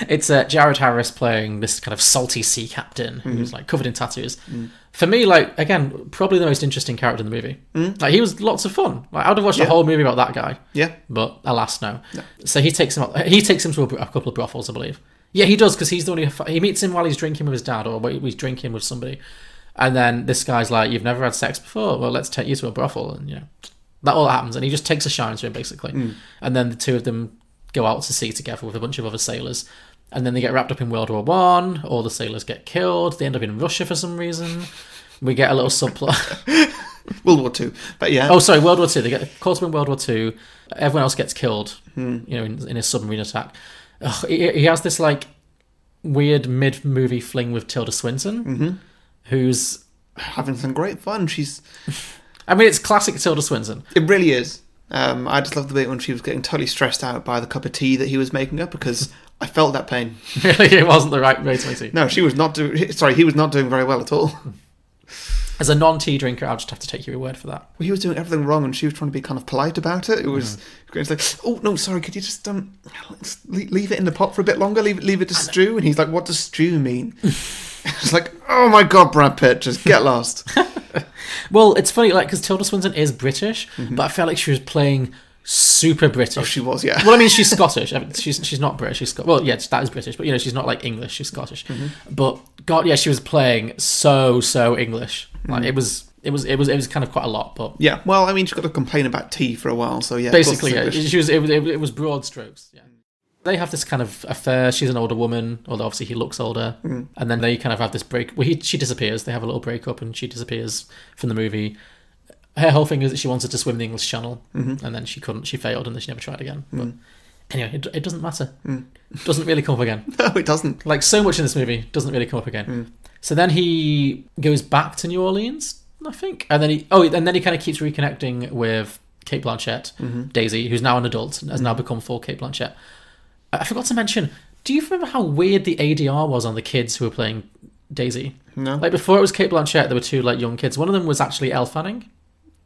It's Jared Harris playing this kind of salty sea captain who's like covered in tattoos. For me, like, again, probably the most interesting character in the movie. Like, he was lots of fun. Like, I would have watched a whole movie about that guy. Yeah. But alas, no. So he takes him to a couple of brothels, I believe. Yeah, he does, because he's the one he meets him while he's drinking with his dad, or he's drinking with somebody. And then this guy's like, you've never had sex before? Well, let's take you to a brothel. And, you know, that all happens. And he just takes a shine to him, basically. And then the two of them go out to sea together with a bunch of other sailors. And then they get wrapped up in World War I. All the sailors get killed. They end up in Russia for some reason. We get a little subplot. World War II. But yeah. Oh, sorry, World War II. They get caught up in World War II. Everyone else gets killed, you know, in a submarine attack. He has this, like, weird mid-movie fling with Tilda Swinton, who's having some great fun. I mean, it's classic Tilda Swinton. It really is. I just love the bit when she was getting totally stressed out by the cup of tea that he was making up, because I felt that pain. Really, it wasn't the right way to make tea. No, he was not doing very well at all. As a non-tea drinker, I'll just have to take your word for that. Well, he was doing everything wrong, and she was trying to be kind of polite about it. It was it's like, oh no, sorry, could you just leave it in the pot for a bit longer? Leave it to stew. And he's like, what does stew mean? It's like, oh my god, Brad Pitt, just get lost. Well, it's funny, like, because Tilda Swinton is British, but I felt like she was playing super British. Oh, she was, yeah. Well, I mean, she's Scottish. I mean, she's not British. She's well, yeah, that is British, but you know, she's not like English. She's Scottish. But God, yeah, she was playing so English. Like it was kind of quite a lot. But yeah, well, I mean, she's got to complain about tea for a while, so yeah. Basically, yeah, it was broad strokes. Yeah. They have this kind of affair. She's an older woman, although obviously he looks older. And then they kind of have this break. Well, she disappears. They have a little breakup, and she disappears from the movie. Her whole thing is that she wanted to swim the English Channel, and then she couldn't. She failed, and then she never tried again. But anyway, it doesn't matter. It doesn't really come up again. No, it doesn't. Like, so much in this movie doesn't really come up again. So then he goes back to New Orleans, I think, and then he kind of keeps reconnecting with Cate Blanchett, Daisy, who's now an adult and has now become full Cate Blanchett. I forgot to mention, do you remember how weird the ADR was on the kids who were playing Daisy? No. Like, before it was Cate Blanchett, there were two, like, young kids. One of them was actually Elle Fanning,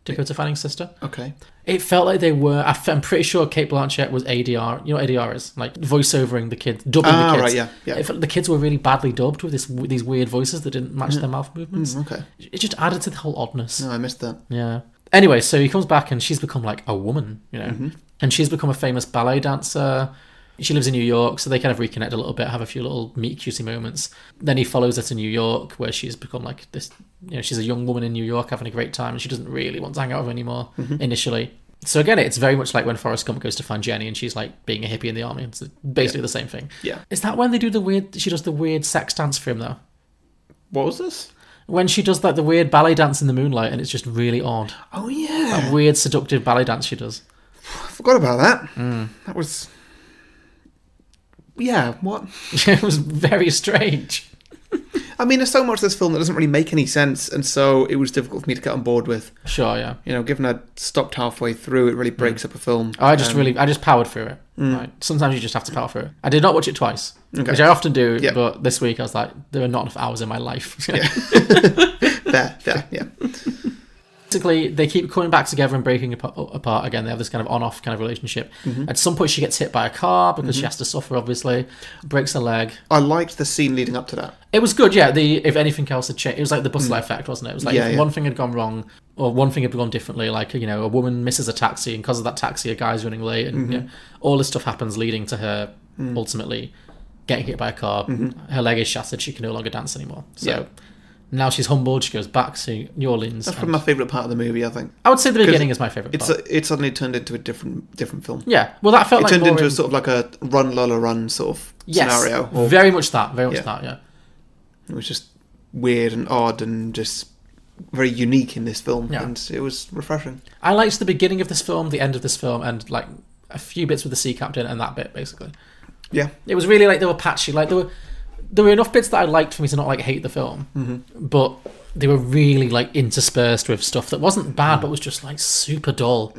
Dakota Fanning's sister. Okay. It felt like they were... I'm pretty sure Cate Blanchett was ADR. You know what ADR is? Like, voice-overing the kids, dubbing the kids. Right, yeah. It felt like the kids were really badly dubbed with these weird voices that didn't match their mouth movements. Okay. It just added to the whole oddness. No, I missed that. Yeah. Anyway, so he comes back and she's become, like, a woman, you know? And she's become a famous ballet dancer. She lives in New York, so they kind of reconnect a little bit, have a few little meet-cutey moments. Then he follows her to New York, where she's become like this, you know, she's a young woman in New York having a great time, and she doesn't really want to hang out with her anymore initially. So again, it's very much like when Forrest Gump goes to find Jenny, and she's like being a hippie in the army. It's basically the same thing. Yeah. Is that when they do she does the weird sex dance for him, though? What was this? When she does like the weird ballet dance in the moonlight, and it's just really odd. Oh, yeah. That weird, seductive ballet dance she does. I forgot about that. That was... Yeah, what? It was very strange. I mean, there's so much of this film that doesn't really make any sense, and so it was difficult for me to get on board with. Sure, yeah. You know, given I stopped halfway through, it really breaks up a film. I just powered through it. Right? Sometimes you just have to power through it. I did not watch it twice, which I often do, but this week I was like, there are not enough hours in my life. Fair Fair, yeah. Basically, they keep coming back together and breaking apart again. They have this kind of on-off kind of relationship. At some point, she gets hit by a car because she has to suffer, obviously. Breaks her leg. I liked the scene leading up to that. It was good, yeah. If anything else had changed, it was like the butterfly effect, wasn't it? It was like if one thing had gone wrong, or one thing had gone differently, like, you know, a woman misses a taxi, and because of that taxi, a guy's running late, and you know, all this stuff happens leading to her ultimately getting hit by a car. Her leg is shattered. She can no longer dance anymore. So now she's humbled. She goes back to New Orleans. That's probably my favourite part of the movie, I think. I would say the beginning is my favourite part. It suddenly turned into a different film. Yeah, well, that felt It like turned more into a sort of like a run, Lola, run sort of scenario. Very much that. Very much that, yeah. It was just weird and odd and just very unique in this film, and it was refreshing. I liked the beginning of this film, the end of this film, and like a few bits with the sea captain and that bit, basically. Yeah. It was really like they were patchy. Like there were enough bits that I liked for me to not like hate the film, but they were really like interspersed with stuff that wasn't bad, but was just like super dull.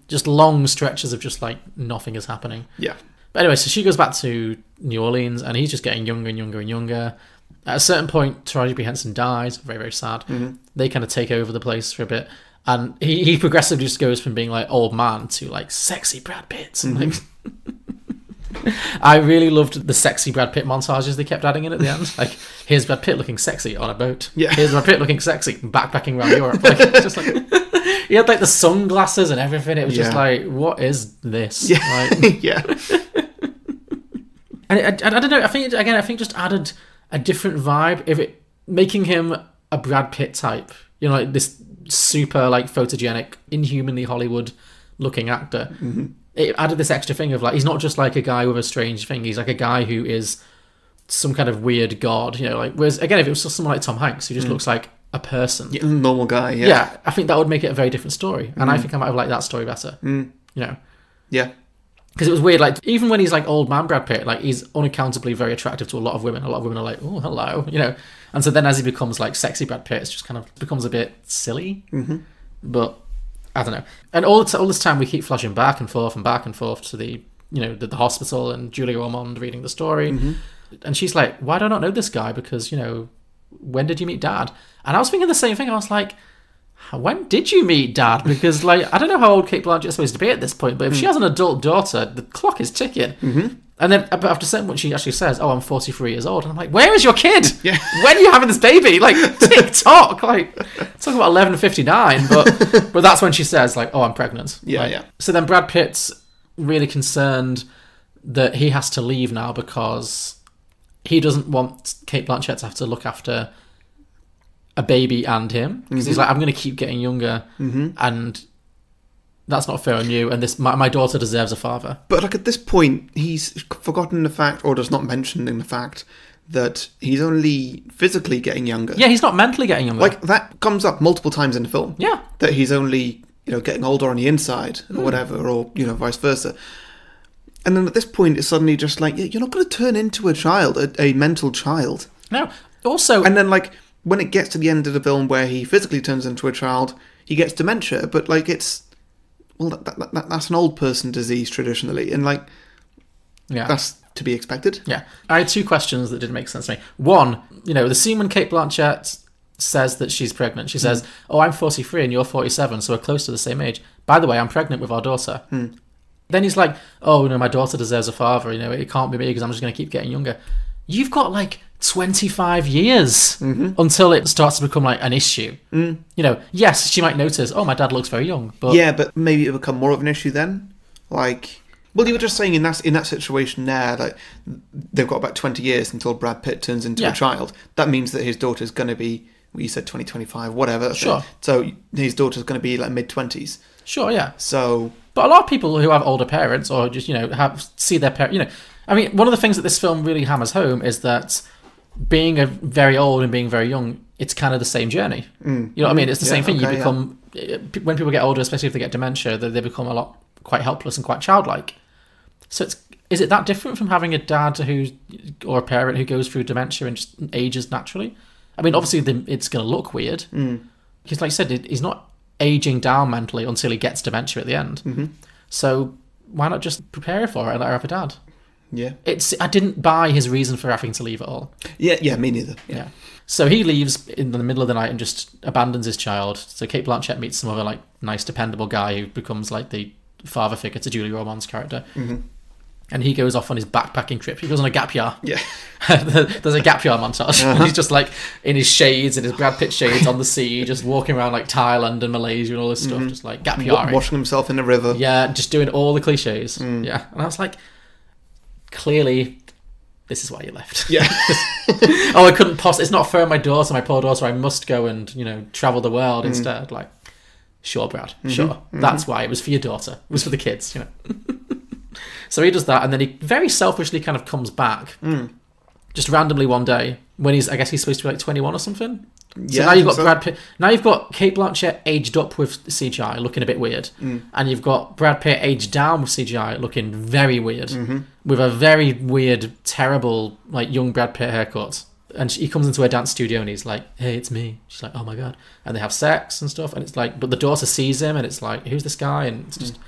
Just long stretches of just like nothing is happening. Yeah. But anyway, so she goes back to New Orleans, and he's just getting younger and younger and younger. At a certain point, Taraji P. Henson dies. Very, very sad. They kind of take over the place for a bit, and he progressively just goes from being like old man to like sexy Brad Pitt. Like, I really loved the sexy Brad Pitt montages they kept adding in at the end. Like, here's Brad Pitt looking sexy on a boat. Yeah. Here's Brad Pitt looking sexy backpacking around Europe. Like, it's just like he had like the sunglasses and everything. It was just like, what is this? Yeah. Like, yeah. And I don't know. I think just added a different vibe. If it making him a Brad Pitt type, you know, like this super like photogenic, inhumanly Hollywood looking actor. It added this extra thing of like, he's not just like a guy with a strange thing. He's like a guy who is some kind of weird god, you know. Like, whereas again, if it was just someone like Tom Hanks who just looks like a person, normal guy, yeah, I think that would make it a very different story. And I think I might have liked that story better. You know, because it was weird. Like, even when he's like old man Brad Pitt, like he's unaccountably very attractive to a lot of women. A lot of women are like, oh, hello, you know. And so then as he becomes like sexy Brad Pitt, it's just kind of becomes a bit silly. But I don't know. And all this time we keep flashing back and forth to the, you know, the hospital and Julia Ormond reading the story. And she's like, why do I not know this guy? Because, you know, when did you meet Dad? And I was thinking the same thing. I was like, when did you meet Dad? Because, like, I don't know how old Cate Blanchett is supposed to be at this point, but if she has an adult daughter, the clock is ticking. And then after a certain point, she actually says, oh, I'm 43 years old. And I'm like, where is your kid? Yeah. When are you having this baby? Like, tick-tock. Like, talk about 11:59. But that's when she says, like, oh, I'm pregnant. Yeah. So then Brad Pitt's really concerned that he has to leave now because he doesn't want Cate Blanchett to have to look after a baby and him. Because he's like, I'm going to keep getting younger. And that's not fair on you, and my daughter deserves a father. But like at this point, he's forgotten the fact, or just not mentioning the fact, that he's only physically getting younger. Yeah, he's not mentally getting younger. Like, that comes up multiple times in the film. Yeah. That he's only, you know, getting older on the inside, or whatever, or, you know, vice versa. And then at this point, it's suddenly just like, you're not going to turn into a child, a mental child. No. Also... And then, like, when it gets to the end of the film where he physically turns into a child, he gets dementia, but, like, it's... Well, that's an old person disease traditionally, and like, that's to be expected. Yeah, I had two questions that didn't make sense to me. One, you know, the scene when Cate Blanchett says that she's pregnant, she says, "Oh, I'm 43 and you're 47, so we're close to the same age. By the way, I'm pregnant with our daughter." Then he's like, "Oh, no, my daughter deserves a father. You know, it can't be me because I'm just going to keep getting younger." You've got like 25 years until it starts to become like an issue. You know, yes, she might notice, oh, my dad looks very young, but yeah, but maybe it'll become more of an issue then. Like, well, you were just saying in that situation there, like they've got about 20 years until Brad Pitt turns into a child. That means that his daughter's going to be, well, you said 2025, whatever. Sure. So his daughter's going to be like mid-20s. Sure, yeah. So, but a lot of people who have older parents or just, you know, see their parents, you know, I mean, one of the things that this film really hammers home is that being very old and being very young, it's kind of the same journey. You know what I mean? It's the same thing. You become, when people get older, especially if they get dementia, they become quite helpless and quite childlike. So is it that different from having a dad or a parent who goes through dementia and just ages naturally? I mean, obviously it's going to look weird. Because like I said, he's not aging down mentally until he gets dementia at the end. So why not just prepare for it and let her have a dad? Yeah. I didn't buy his reason for having to leave at all. Yeah, me neither. Yeah. So he leaves in the middle of the night and just abandons his child. So Kate Blanchett meets some other like nice, dependable guy who becomes like the father figure to Julie Roman's character. Mm-hmm. And he goes off on his backpacking trip. He goes on a gap year. Yeah. There's a gap year montage. He's just like in his shades, in his Brad Pitt shades on the sea, just walking around like Thailand and Malaysia and all this stuff, just like gap year. Washing himself in the river. Yeah, just doing all the cliches. Yeah. And I was like, clearly, this is why you left. Yeah. Oh, I couldn't possibly. It's not fair on my daughter, my poor daughter. I must go and, travel the world instead. Like, sure, Brad. Sure. That's why. It was for your daughter. It was for the kids, So he does that, and then he very selfishly kind of comes back, just randomly one day when I guess he's supposed to be like 21 or something. So Yeah, now you've got so. Brad Pitt. Now you've got Kate Blanchett aged up with CGI, looking a bit weird, and you've got Brad Pitt aged down with CGI, looking very weird, with a very weird, terrible like young Brad Pitt haircut. And he comes into her dance studio and he's like, "Hey, it's me." She's like, "Oh my god!" And they have sex and stuff, and it's like, but the daughter sees him, and it's like, "Who's this guy?" And it's just,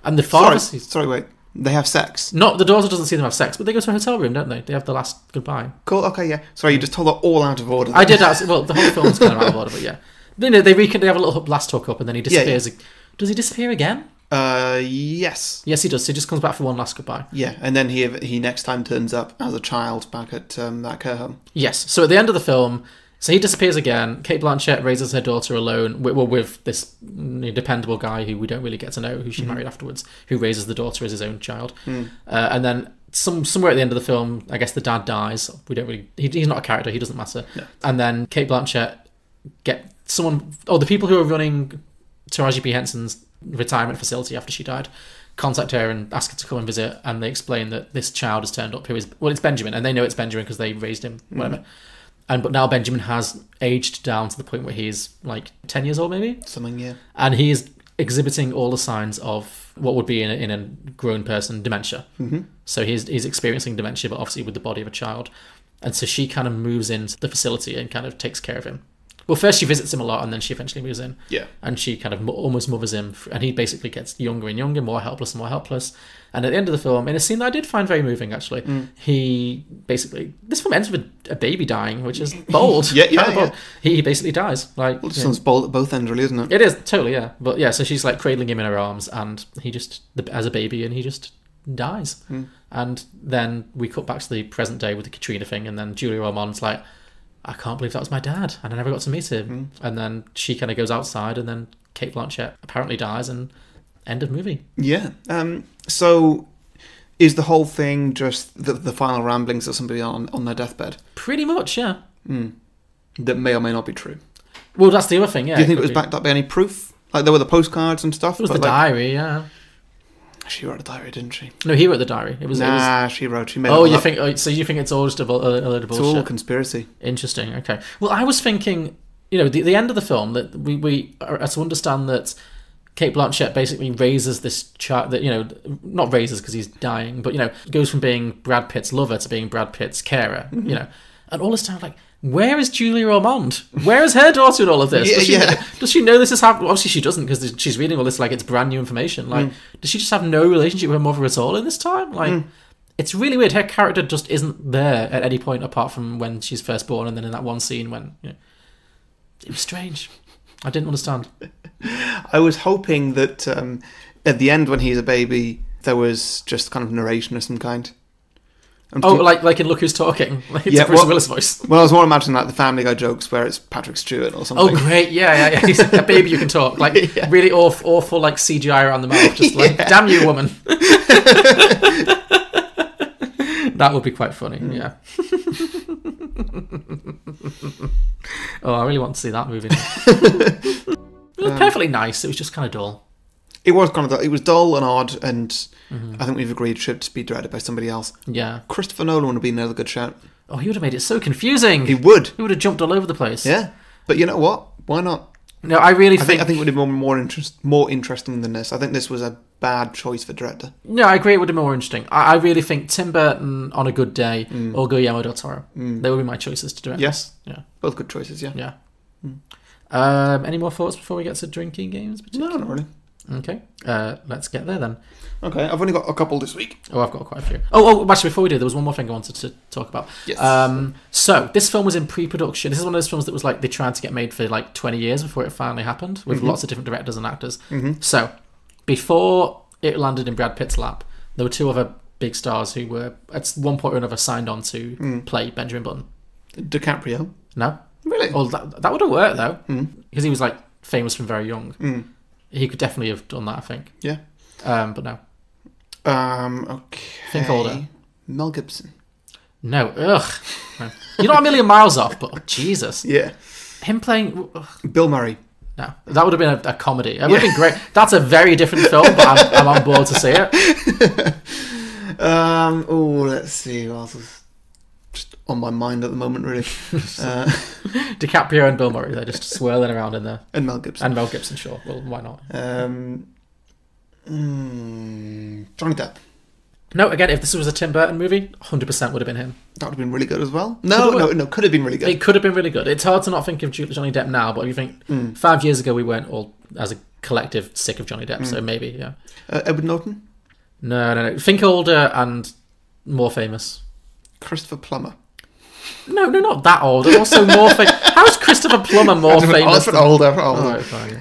and the father. Sorry, wait. They have sex. Not the daughter doesn't see them have sex, but they go to a hotel room, don't they? They have the last goodbye. Cool. Okay. Yeah. Sorry, you just told that all out of order. I did. Well, the whole film's kind of out of order, but yeah. They have a little last hookup, and then he disappears. Yeah. Does he disappear again? Yes. Yes, he does. So he just comes back for one last goodbye. Yeah, and then he next time turns up as a child back at that care home. Yes. So at the end of the film, so he disappears again. Kate Blanchett raises her daughter alone, with this dependable guy who we don't really get to know, who she married afterwards, who raises the daughter as his own child. And then somewhere at the end of the film, I guess the dad dies. We don't really. He's not a character. He doesn't matter. No. And then Kate Blanchett the people who are running Taraji P. Henson's retirement facility after she died contact her and ask her to come and visit, and they explain that this child has turned up it's Benjamin, and they know it's Benjamin because they raised him, whatever. But now Benjamin has aged down to the point where he's like 10 years old, maybe? Something, yeah. And he is exhibiting all the signs of what would be in a grown person dementia. So he's experiencing dementia, but obviously with the body of a child. And so she kind of moves into the facility and kind of takes care of him. Well, first she visits him a lot, and then she eventually moves in. Yeah. And she kind of almost mothers him, and he basically gets younger and younger, more helpless and more helpless. And at the end of the film, in a scene that I did find very moving, actually, he basically... This film ends with a baby dying, which is bold. Yeah. Bold. He basically dies. Like, Well, this one's bold at both ends, really, isn't it? it is, totally, yeah. But yeah, so she's like cradling him in her arms, and he just, as a baby, and he just dies. And then we cut back to the present day with the Katrina thing, and then Julia Roman's like, "I can't believe that was my dad, and I never got to meet him." And then she kind of goes outside, and then Kate Blanchett apparently dies, and end of movie. Yeah. So is the whole thing just the final ramblings of somebody on their deathbed? Pretty much, yeah. That may or may not be true. Well, that's the other thing, yeah. Do you think it could was be. backed up by any proof? Like there were the postcards and stuff? It was but the diary, yeah. She wrote a diary, didn't she? No, he wrote the diary. It was. She wrote. She made. Oh, it all you up. think? Oh, so you think it's all just a load of It's bullshit? all conspiracy. Interesting. Okay. Well, I was thinking, the end of the film that we are to understand that Kate Blanchett basically raises this child that not raises because he's dying, but goes from being Brad Pitt's lover to being Brad Pitt's carer. And all this time, like, where is Julia Ormond? Where is her daughter in all of this? Does she know this is happening? Obviously she doesn't, because she's reading all this like it's brand new information. Like, does she just have no relationship with her mother at all in this time? Like, it's really weird. Her character just isn't there at any point apart from when she's first born, and then in that one scene when it was strange. I didn't understand. I was hoping that at the end when he's a baby, there was just kind of narration of some kind. Like in Look Who's Talking. Like it's a Bruce Willis voice. Well, I was more imagining like the Family Guy jokes where it's Patrick Stewart or something. Oh, great. Yeah. He's like a baby you can talk. Like, really awful like CGI around the mouth. Just like, damn you, woman. That would be quite funny, yeah. Oh, I really want to see that movie now. It was perfectly nice. It was just kind of dull. It was kind of it was dull and odd, and I think we've agreed should be directed by somebody else. Yeah. Christopher Nolan would have been another good shout. Oh, he would have made it so confusing. He would. He would have jumped all over the place. Yeah, but you know what? Why not? No, I really think... I think it would have been more interesting than this. I think this was a bad choice for director. No, I agree. It would have been more interesting. I really think Tim Burton on a good day or Guillermo del Toro. They would be my choices to direct. Yes. Yeah. Both good choices. Yeah. Yeah. Any more thoughts before we get to drinking games? No, not really. Okay, let's get there then. Okay, I've only got a couple this week. Oh, I've got quite a few. Oh, actually, before we do, there was one more thing I wanted to talk about. Yes. So, this film was in pre-production. This is one of those films that was like, they tried to get made for like 20 years before it finally happened, with lots of different directors and actors. So, before it landed in Brad Pitt's lap, there were two other big stars who were, at one point or another, signed on to play Benjamin Button. DiCaprio. No? Really? Oh, that would have worked, though. Because he was like famous from very young. He could definitely have done that, I think. Yeah. But no. Okay. Think older. Mel Gibson. No, ugh. No. You're not a million miles off, but Jesus. Yeah. Him playing... Ugh. Bill Murray. No, that would have been a comedy. It would have been great. That's a very different film, but I'm on board to see it. Let's see. What else is just on my mind at the moment, really. DiCaprio and Bill Murray, they're just swirling around in there. And Mel Gibson. And Mel Gibson, sure. Well, why not? Johnny Depp. No, again, if this was a Tim Burton movie, 100% would have been him. That would have been really good as well. No, could have been really good. It could have been really good. It's hard to not think of Johnny Depp now, but if you think 5 years ago we weren't all, as a collective, sick of Johnny Depp, so maybe, yeah. Edward Norton. No. Think older and more famous. Christopher Plummer. No, not that old. And also more famous. How is Christopher Plummer more famous? Older. Alright, fine.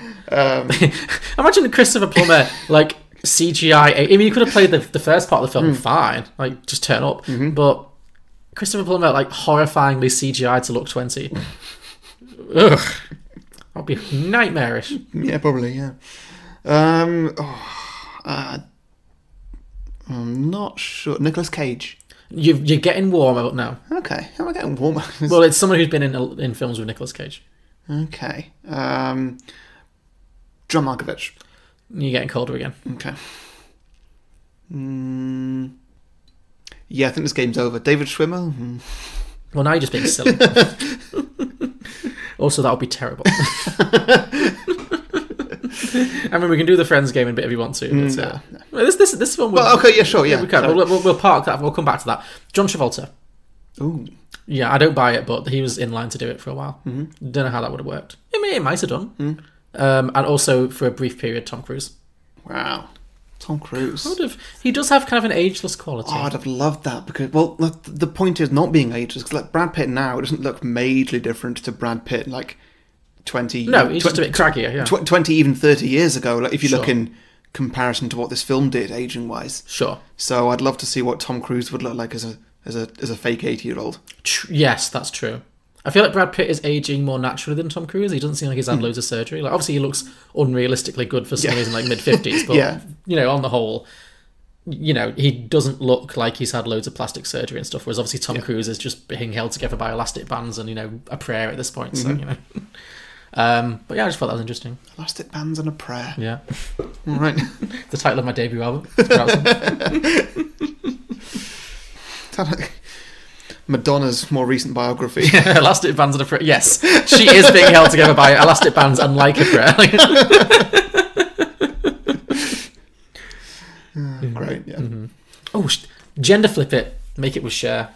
Imagine Christopher Plummer, like, CGI. I mean, you could have played the first part of the film fine, like, just turn up. But Christopher Plummer, like, horrifyingly CGI to look 20. Ugh. That'd be nightmarish. Yeah, probably, yeah. I'm not sure. Nicolas Cage. You're getting warmer up now. Okay, how am I getting warmer? Well, it's someone who's been in films with Nicolas Cage. Okay. John Malkovich. You're getting colder again. Okay. Yeah, I think this game's over. David Schwimmer? Well, now you're just being silly. Also, that would be terrible. I mean, we can do the Friends game in a bit if you want to. But, No. This one. Well, okay, yeah, sure, yeah. we can. We'll park that. We'll come back to that. John Travolta. Ooh. Yeah, I don't buy it, but he was in line to do it for a while. Don't know how that would have worked. It might have done. And also, for a brief period, Tom Cruise. Wow. Tom Cruise. He does have kind of an ageless quality. Oh, I'd have loved that because, well, the point is not being ageless because, like, Brad Pitt now doesn't look majorly different to Brad Pitt like 20. No, he's just a bit craggier. Yeah, 20, even 30 years ago. Like, if you Sure. look in comparison to what this film did, aging wise. sure. So I'd love to see what Tom Cruise would look like as a fake 80-year-old. Yes, that's true. I feel like Brad Pitt is aging more naturally than Tom Cruise. He doesn't seem like he's had loads of surgery. Like, obviously, he looks unrealistically good for some reason, like mid-50s. But, Yeah. On the whole, he doesn't look like he's had loads of plastic surgery and stuff, whereas obviously Tom Cruise is just being held together by elastic bands and, a prayer at this point. So, but yeah, I just thought that was interesting. Elastic bands and a prayer. Yeah. All right. The title of my debut album. Madonna's more recent biography. Elastic bands and a prayer. Yes, she is being held together by elastic bands and like a prayer. Great, yeah. Oh, gender flip it. Make it with Cher.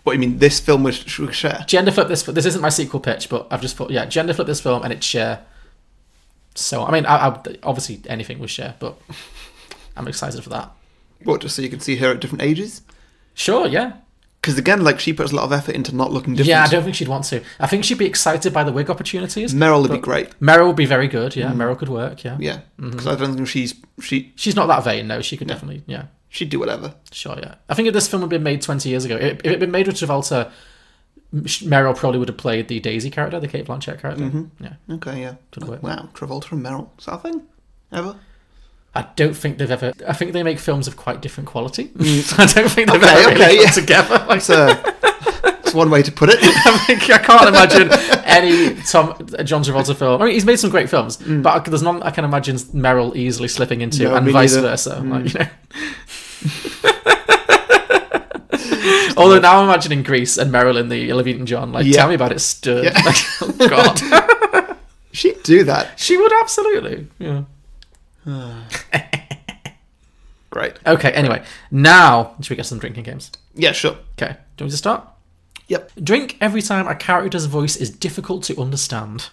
What, you mean this film with Cher? Gender flip this. This isn't my sequel pitch, but I've just thought, gender flip this film and it's Cher. So, I mean, I obviously anything with Cher, but I'm excited for that. What, just so you can see her at different ages? Sure, yeah. Because again, like, she puts a lot of effort into not looking different. Yeah, I don't think she'd want to. I think she'd be excited by the wig opportunities. Meryl would be great. Meryl would be very good, yeah. Meryl could work, yeah. Yeah, because I don't think She's not that vain, no. She could definitely, yeah. She'd do whatever. Sure, yeah. I think if this film had been made 20 years ago, if it had been made with Travolta, Meryl probably would have played the Daisy character, the Cate Blanchett character. Yeah. Okay, yeah. Could work. Wow, Travolta and Meryl. Is that a thing? Ever? I don't think they've ever... I think they make films of quite different quality. I don't think they've ever really come together. Like, That's one way to put it. I can't imagine any John Travolta film. I mean, he's made some great films, but there's none I can imagine Meryl easily slipping into, No, and me vice neither. versa. Although now I'm imagining Grease and Meryl in the Olivia Newton-John. Like, tell me about it, stirred. Yeah. Like, oh God. She'd do that. She would absolutely. Yeah. Great. Okay, anyway. Now, should we get some drinking games? Yeah, sure. Okay. Do you want me to start? Yep. Drink every time a character's voice is difficult to understand.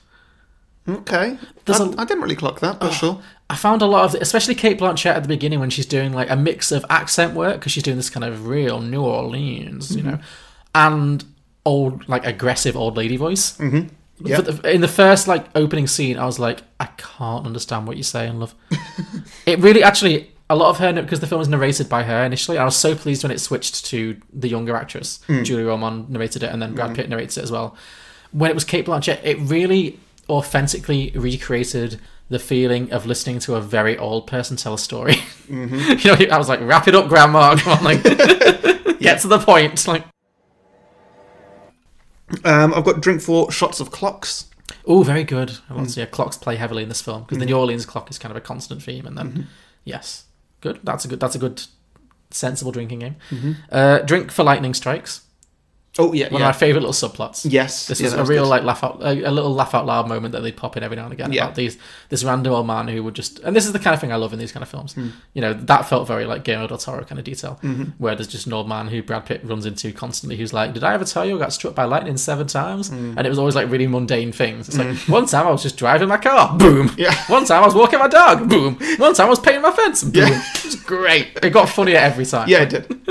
Okay. I didn't really clock that, but sure. I found a lot of, especially Cate Blanchett at the beginning when she's doing like a mix of accent work, because she's doing this kind of real New Orleans, you know, and old, like aggressive old lady voice. Mm-hmm. Yeah. In the first like opening scene, I was like, I can't understand what you're saying, love. It really, actually, a lot of her, because the film was narrated by her initially, I was so pleased when it switched to the younger actress. Julia Ormond narrated it, and then Brad Pitt narrates it as well. When it was Cate Blanchett, it really authentically recreated the feeling of listening to a very old person tell a story. Mm-hmm. You know, I was like, wrap it up, Grandma. Come on, like, get to the point. Like, I've got drink 4 shots of clocks. Oh, very good. Yeah, clocks play heavily in this film because the New Orleans clock is kind of a constant theme. And then, yes, good. That's a good, sensible drinking game. Drink for lightning strikes. Oh yeah, one of my favourite little subplots. Yes, this is a real like a little laugh out loud moment that they pop in every now and again about this random old man who would just, and this is the kind of thing I love in these kind of films. You know, that felt very like Guillermo del Toro kind of detail, where there's just an old man who Brad Pitt runs into constantly, who's like, "Did I ever tell you I got struck by lightning 7 times?" And it was always like really mundane things. It's like one time I was just driving my car, boom. Yeah. One time I was walking my dog, boom. One time I was painting my fence, boom. Yeah. It was great. It got funnier every time. Yeah, it did.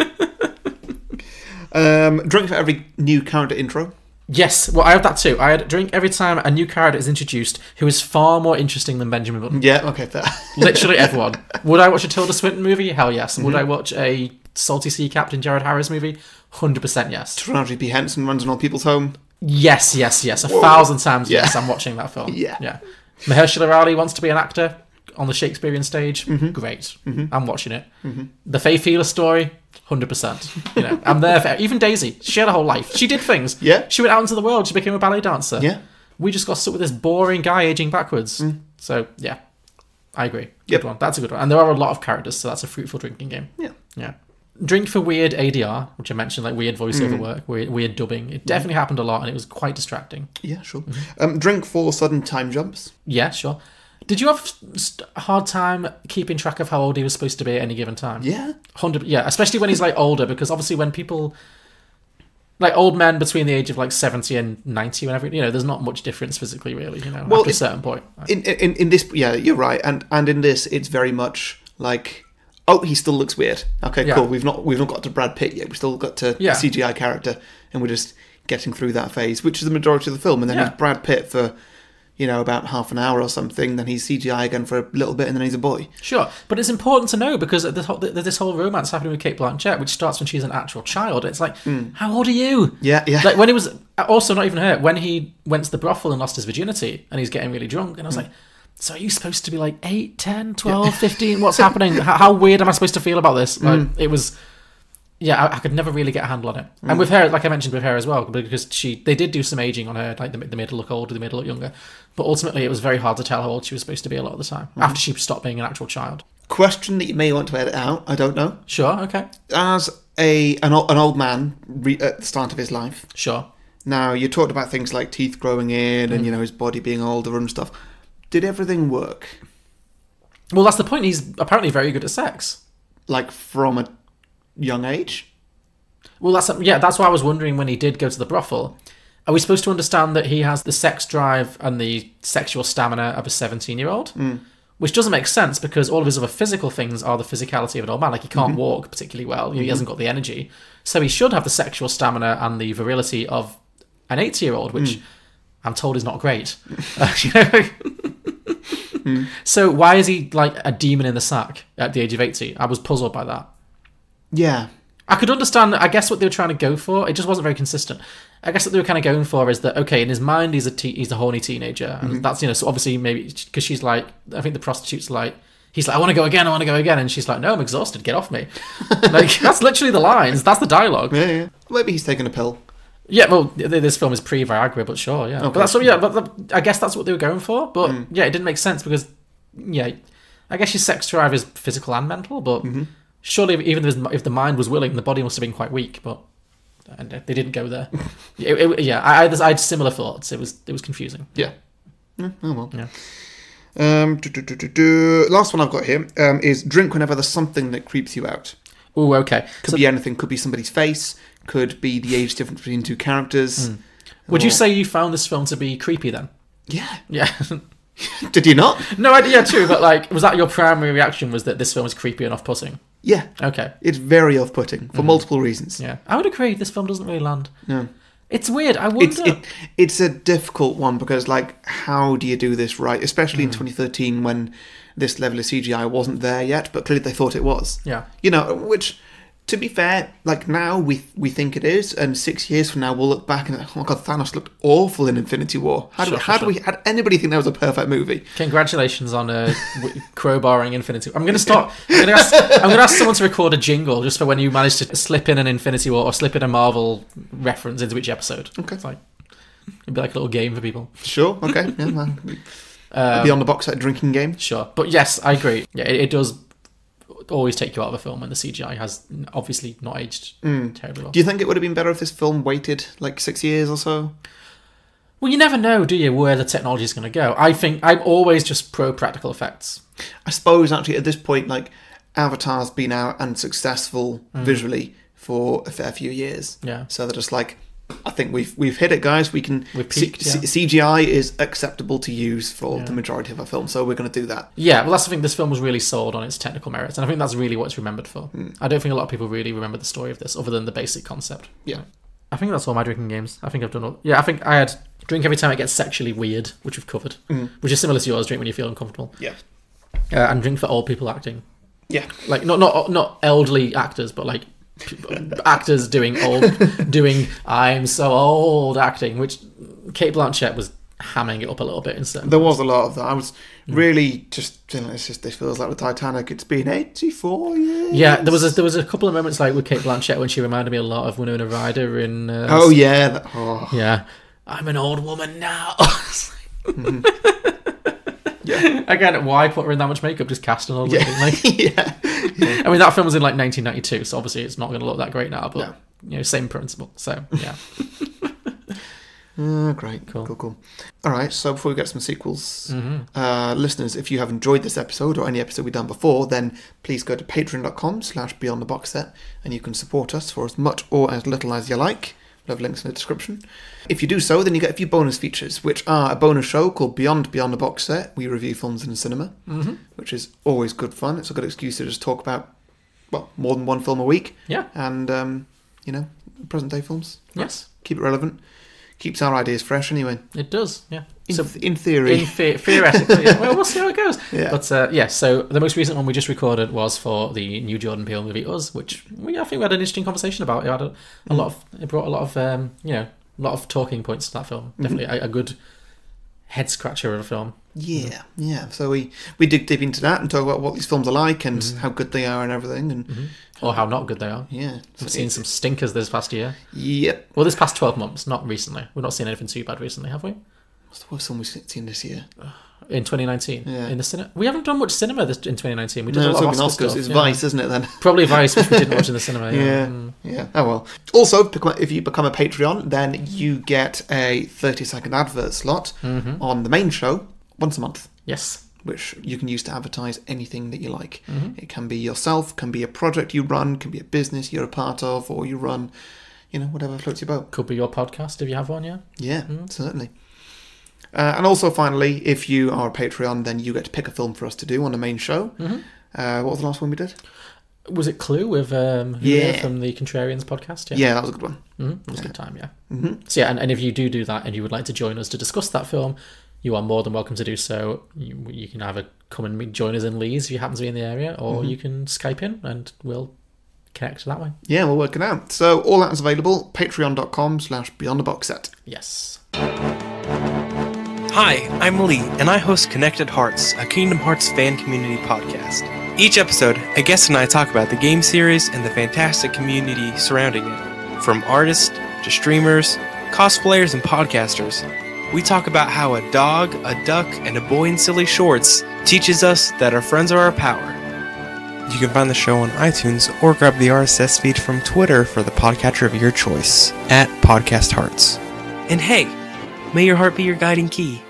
Drink for every new character intro. Yes, well, I have that too. I had drink every time a new character is introduced who is far more interesting than Benjamin Button. Yeah, okay, fair. Literally everyone. Would I watch a Tilda Swinton movie? Hell yes. Would I watch a Salty Sea Captain Jared Harris movie? 100% yes. Taraji P. Henson runs an old people's home. Yes. 1,000 times yes, I'm watching that film. Yeah. Mahershala Ali wants to be an actor on the Shakespearean stage. Great. I'm watching it. The Faye Feeler story, 100%. You know, I'm there for even Daisy. She had a whole life. She did things. Yeah. She went out into the world. She became a ballet dancer. Yeah. We just got stuck with this boring guy aging backwards. So yeah, I agree. Good one. That's a good one. And there are a lot of characters, so that's a fruitful drinking game. Yeah. Drink for weird ADR, which I mentioned, like weird voiceover work, weird dubbing. It definitely happened a lot, and it was quite distracting. Yeah, sure. Drink for sudden time jumps. Yeah, sure. Did you have a hard time keeping track of how old he was supposed to be at any given time? Yeah. 100. Yeah, especially when he's like older, because obviously when people, like old men between the age of like 70 and 90, whenever, you know, there's not much difference physically, really. You know, after a certain point. In this, yeah, you're right, and in this, it's very much like, oh, he still looks weird. Okay, cool. We've not got to Brad Pitt yet. We've still got to CGI character, and we're just getting through that phase, which is the majority of the film. And then he's Brad Pitt for, you know, about half an hour or something, then he's CGI again for a little bit, and then he's a boy. Sure, but it's important to know, because there's this whole romance happening with Cate Blanchett, which starts when she's an actual child. It's like, how old are you? Yeah. Like, when it was, also not even her, when he went to the brothel and lost his virginity, and he's getting really drunk, and I was like, so are you supposed to be like 8, 10, 12, 15? What's happening? How weird am I supposed to feel about this? Like, it was... Yeah, I could never really get a handle on it. And with her, like I mentioned with her as well, because they did do some aging on her, like they made her look older, they made her look younger. But ultimately, it was very hard to tell how old she was supposed to be a lot of the time, after she stopped being an actual child. Question that you may want to edit out, I don't know. Sure, okay. As an old man at the start of his life. Sure. Now, you talked about things like teeth growing in and, you know, his body being older and stuff. Did everything work? Well, that's the point. He's apparently very good at sex. Like, from a young age? Well, that's why I was wondering when he did go to the brothel. Are we supposed to understand that he has the sex drive and the sexual stamina of a 17-year-old? Which doesn't make sense, because all of his other physical things are the physicality of an old man. Like, he can't walk particularly well. He hasn't got the energy. So he should have the sexual stamina and the virility of an 80-year-old, which I'm told is not great. So why is he like a demon in the sack at the age of 80? I was puzzled by that. Yeah. I could understand, I guess, what they were trying to go for. It just wasn't very consistent. I guess what they were kind of going for is that, okay, in his mind, he's a horny teenager. And that's, you know, so obviously maybe, because she's like, I think the prostitute's like, he's like, I want to go again. And she's like, no, I'm exhausted. Get off me. Like, that's literally the lines. That's the dialogue. Yeah. Maybe he's taking a pill. Yeah, well, this film is pre-Viagra, but sure, yeah. Okay. But that's what, but I guess that's what they were going for. But yeah, it didn't make sense because, yeah, I guess your sex drive is physical and mental, but surely even if the mind was willing, the body must have been quite weak, but they didn't go there. I had similar thoughts. It was confusing. Yeah. Oh well. Yeah. Last one I've got here is drink whenever there's something that creeps you out. Oh, okay. Could be anything. Could be somebody's face. Could be the age difference between two characters. Would you say you found this film to be creepy then? Yeah. Yeah. Did you not? No, yeah, true. But like, was that your primary reaction? Was that this film was creepy and off-putting? Yeah. Okay. It's very off-putting for multiple reasons. Yeah, I would agree. This film doesn't really land. No. It's weird. I wonder. It's a difficult one because, like, how do you do this right? Especially in 2013 when this level of CGI wasn't there yet, but clearly they thought it was. Yeah. You know, which, to be fair, like now we think it is, and 6 years from now we'll look back and, oh my god, Thanos looked awful in Infinity War. How did anybody think that was a perfect movie? Congratulations on crowbarring Infinity War. I'm going to ask someone to record a jingle just for when you manage to slip in an Infinity War or slip in a Marvel reference into each episode. Okay. It's like, it'd be like a little game for people. Sure, okay. Yeah, Beyond the Box Set drinking game. Sure. But yes, I agree. Yeah, it does always take you out of a film when the CGI has obviously not aged terribly well. Do you think it would have been better if this film waited like 6 years or so? Well, you never know, do you, where the technology is going to go. I think I'm always just pro practical effects. I suppose actually at this point, like, Avatar's been out and successful visually for a fair few years. Yeah. So they're just like, I think we've hit it, guys. We've peaked, yeah. CGI is acceptable to use for the majority of our film, so we're going to do that. Yeah, well, that's the thing. This film was really sold on its technical merits, and I think that's really what it's remembered for. I don't think a lot of people really remember the story of this, other than the basic concept. Yeah. I think that's all my drinking games. I think I've done all... Yeah, I think I had drink every time it gets sexually weird, which we've covered, which is similar to yours, drink when you feel uncomfortable. Yeah. And drink for old people acting. Yeah. Like, not elderly actors, but like actors doing I'm so old acting, which Cate Blanchett was hamming it up a little bit in certain There was a lot of that. I was really just feeling this feels like the Titanic. It's been 84 years. Yeah, there was a couple of moments like with Cate Blanchett when she reminded me a lot of Winona Ryder in yeah, I'm an old woman now. Yeah. Again, why put her in that much makeup? Just cast an old lady. Like, yeah. I mean, that film was in like 1992, so obviously it's not going to look that great now. But same principle. So yeah. Great, cool. All right, so before we get some sequels, listeners, if you have enjoyed this episode or any episode we've done before, then please go to patreon.com/beyondtheboxset and you can support us for as much or as little as you like. We'll have links in the description. If you do so, then you get a few bonus features, which are a bonus show called Beyond the Box Set. We review films in the cinema, which is always good fun. It's a good excuse to just talk about, well, more than one film a week. Yeah. And, present day films. Yes. Keep it relevant. Keeps our ideas fresh anyway. It does, yeah. In theory. Theoretically, yeah. Well, we'll see how it goes. Yeah. But, so the most recent one we just recorded was for the new Jordan Peele movie, Us, which I think we had an interesting conversation about. It had it brought a lot of talking points to that film. Definitely a good head-scratcher of a film. Yeah. So we dig deep into that and talk about what these films are like and how good they are and everything. And or how not good they are. Yeah. We've seen some stinkers this past year. Yep. Well, this past 12 months, not recently. We've not seen anything too bad recently, have we? What's the worst film we've seen this year? In 2019? Yeah. In the cinema? We haven't done much cinema in 2019. We did No, a it's lot not of been Oscar Oscars. stuff, It's yeah. Vice, isn't it, then? Probably Vice, which we didn't watch in the cinema. Yeah. Oh, well. Also, if you become a Patreon, then you get a 30-second advert slot on the main show once a month. Yes. Which you can use to advertise anything that you like. It can be yourself, can be a project you run, can be a business you're a part of, or you run, whatever floats your boat. Could be your podcast if you have one, yeah? Yeah, certainly. And also, finally, if you are a Patreon, then you get to pick a film for us to do on the main show. What was the last one we did? Was it Clue with Julia from the Contrarians podcast? Yeah, that was a good one. It was a good time, yeah. So yeah, and if you do that and you would like to join us to discuss that film, you are more than welcome to do so. You can either come and join us in Leeds if you happen to be in the area, or you can Skype in and we'll connect that way. Yeah, we'll work it out. So all that is available, patreon.com/beyondtheboxset. Yes. Hi, I'm Lee, and I host Connected Hearts, a Kingdom Hearts fan community podcast. Each episode, a guest and I talk about the game series and the fantastic community surrounding it. From artists to streamers, cosplayers, and podcasters, we talk about how a dog, a duck, and a boy in silly shorts teaches us that our friends are our power. You can find the show on iTunes or grab the RSS feed from Twitter for the podcatcher of your choice, @PodcastHearts. And hey, may your heart be your guiding key.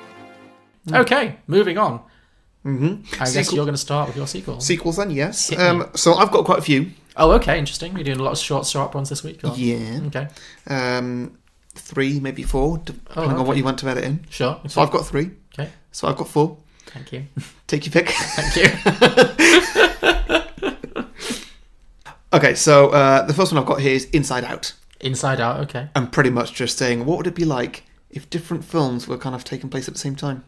Okay, moving on. I guess Sequel. you're going to start with your sequel. Sequels then, yes. Hit me. So I've got quite a few. Oh, okay, interesting. You're doing a lot of sort ones this week? Or? Yeah. Okay. 3, maybe 4, depending on what okay. you want to edit in. Sure. So I've got 3. Okay. So I've got 4. Thank you. Take your pick. Thank you. Okay, so the first one I've got here is Inside Out. Inside Out. Okay. I'm pretty much just saying, what would it be like if different films were kind of taking place at the same time?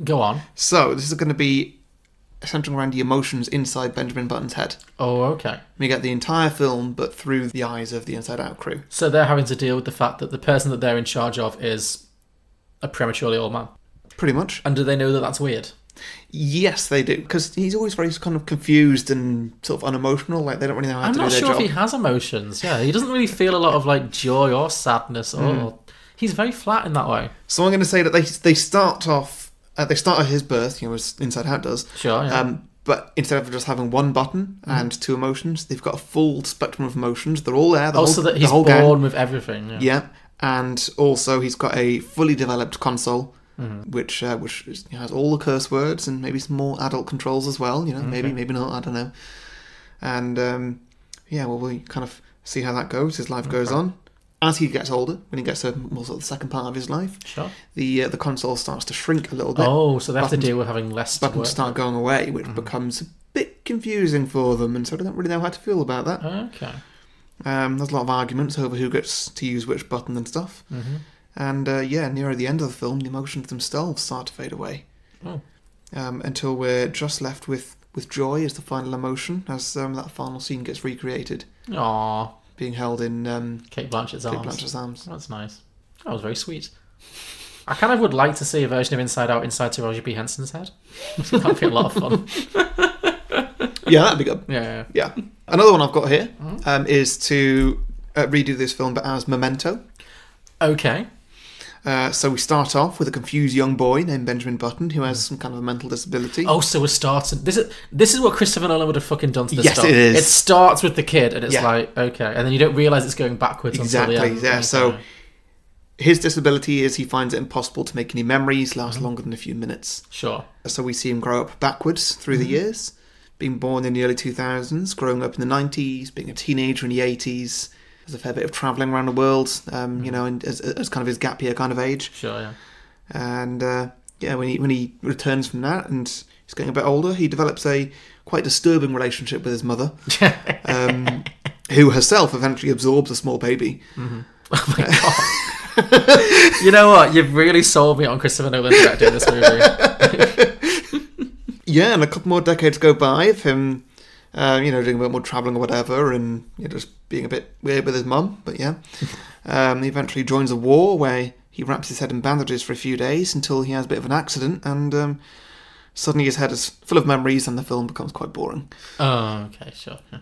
Go on. So this is going to be centering around the emotions inside Benjamin Button's head. Oh, okay. We get the entire film, but through the eyes of the Inside Out crew. So they're having to deal with the fact that the person that they're in charge of is a prematurely old man. Pretty much. And do they know that that's weird? Yes, they do, because he's always very kind of confused and sort of unemotional. Like they don't really know how I'm to not do their sure job. if he has emotions. Yeah, he doesn't really feel a lot of like joy or sadness or. He's very flat in that way. So I'm going to say that they start off. They start at his birth, as Inside Out does. Sure. Yeah. But instead of just having one button and 2 emotions, they've got a full spectrum of emotions. They're all there. So that he's the whole born gang. with everything. Yeah. Yeah, and also he's got a fully developed console, which has all the curse words and maybe some more adult controls as well. Maybe not. I don't know. And we kind of see how that goes. His life goes on. As he gets older, when he gets to more sort of the second part of his life, Sure. the console starts to shrink a little bit. Oh, so they have to Buttons- deal with having less to Buttons work start going away, which becomes a bit confusing for them, and so they don't really know how to feel about that. Okay. There's a lot of arguments over who gets to use which button and stuff. And nearer the end of the film, the emotions themselves start to fade away. Oh. Until we're just left with joy as the final emotion, as that final scene gets recreated, Aww. being held in Kate Blanchett's Kate arms. Blanchett's arms. That's nice. That was very sweet. I kind of would like to see a version of Inside Out inside to Roger B. Henson's head. That'd be a lot of fun. Yeah, that'd be good. Yeah. Yeah. Another one I've got here is to redo this film, but as Memento. Okay. So we start off with a confused young boy named Benjamin Button who has some kind of a mental disability. Oh, so we're starting. This is what Christopher Nolan would have fucking done to the Yes, start. it is. It starts with the kid, and it's Yeah. like, okay, and then you don't realise it's going backwards until the Exactly, end. yeah. Okay. So his disability is he finds it impossible to make any memories last longer than a few minutes. Sure. So we see him grow up backwards through the years, being born in the early 2000s, growing up in the 90s, being a teenager in the 80s. There's a fair bit of travelling around the world, and as kind of his gap year kind of age. Sure, yeah. And when he returns from that and he's getting a bit older, he develops a quite disturbing relationship with his mother, who herself eventually absorbs a small baby. Oh my god. You know what? You've really sold me on Christopher Nolan directing this movie. Yeah, and a couple more decades go by of him, doing a bit more travelling or whatever, and just being a bit weird with his mum. But yeah, he eventually joins a war where he wraps his head in bandages for a few days until he has a bit of an accident, and suddenly his head is full of memories, and the film becomes quite boring. Oh, okay, sure. Yeah.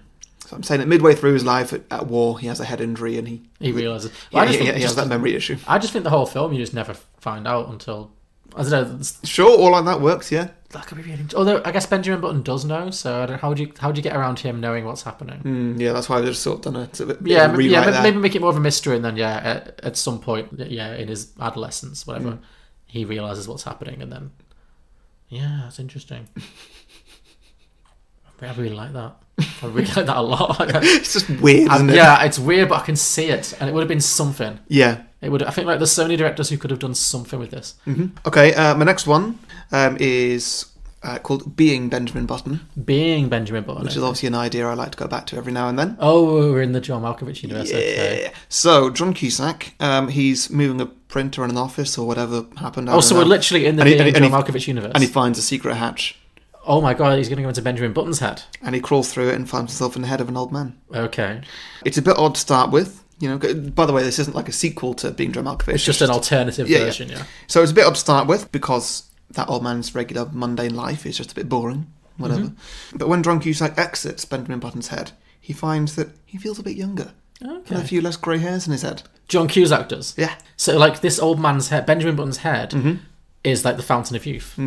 So I'm saying that midway through his life at war, he has a head injury, and He realises. he has that memory issue. I just think the whole film you just never find out until, I don't know. Sure, all like that works, yeah. That could be really. Although I guess Benjamin Button does know, so I don't. How would you get around him knowing what's happening? Yeah, that's why I've just sort of done a bit Yeah, of a rewrite there. maybe make it more of a mystery, and then at some point, in his adolescence, whatever, he realizes what's happening, and then that's interesting. I really like that. I really like that a lot. It's just weird, isn't it? Yeah, it's weird, but I can see it, and it would have been something. Yeah. It would. I think there's so many directors who could have done something with this. Okay, my next one is called Being Benjamin Button, Being Benjamin Button, which is obviously an idea I like to go back to every now and then. Oh, we're in the John Malkovich universe. Yeah. Okay. So John Cusack, he's moving a printer in an office or whatever happened. I Oh, don't so know. we're literally in the And he- Being and John he- Malkovich universe. And he finds a secret hatch, Oh my god, he's going to go into Benjamin Button's head. and he crawls through it and finds himself in the head of an old man. Okay. It's a bit odd to start with. By the way, this isn't like a sequel to Being John Malkovich. It's just an alternative Yeah, yeah. version, yeah. So it's a bit odd to start with because that old man's regular mundane life is just a bit boring, whatever. But when John Cusack exits Benjamin Button's head, he finds that he feels a bit younger. And a Okay. few less grey hairs in his head. John Cusack does. Yeah. So, like, this old man's head, Benjamin Button's head, is like the fountain of youth.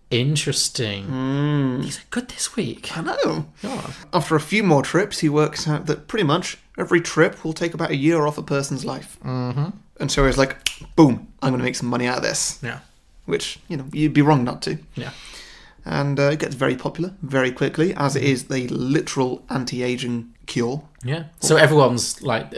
Interesting. These are good this week. I know. God. After a few more trips, he works out that pretty much every trip will take about a year off a person's life. And so he's like, boom, I'm going to make some money out of this. Yeah. Which, you'd be wrong not to. Yeah. And it gets very popular very quickly, as it is the literal anti-aging cure. Yeah. So everyone's like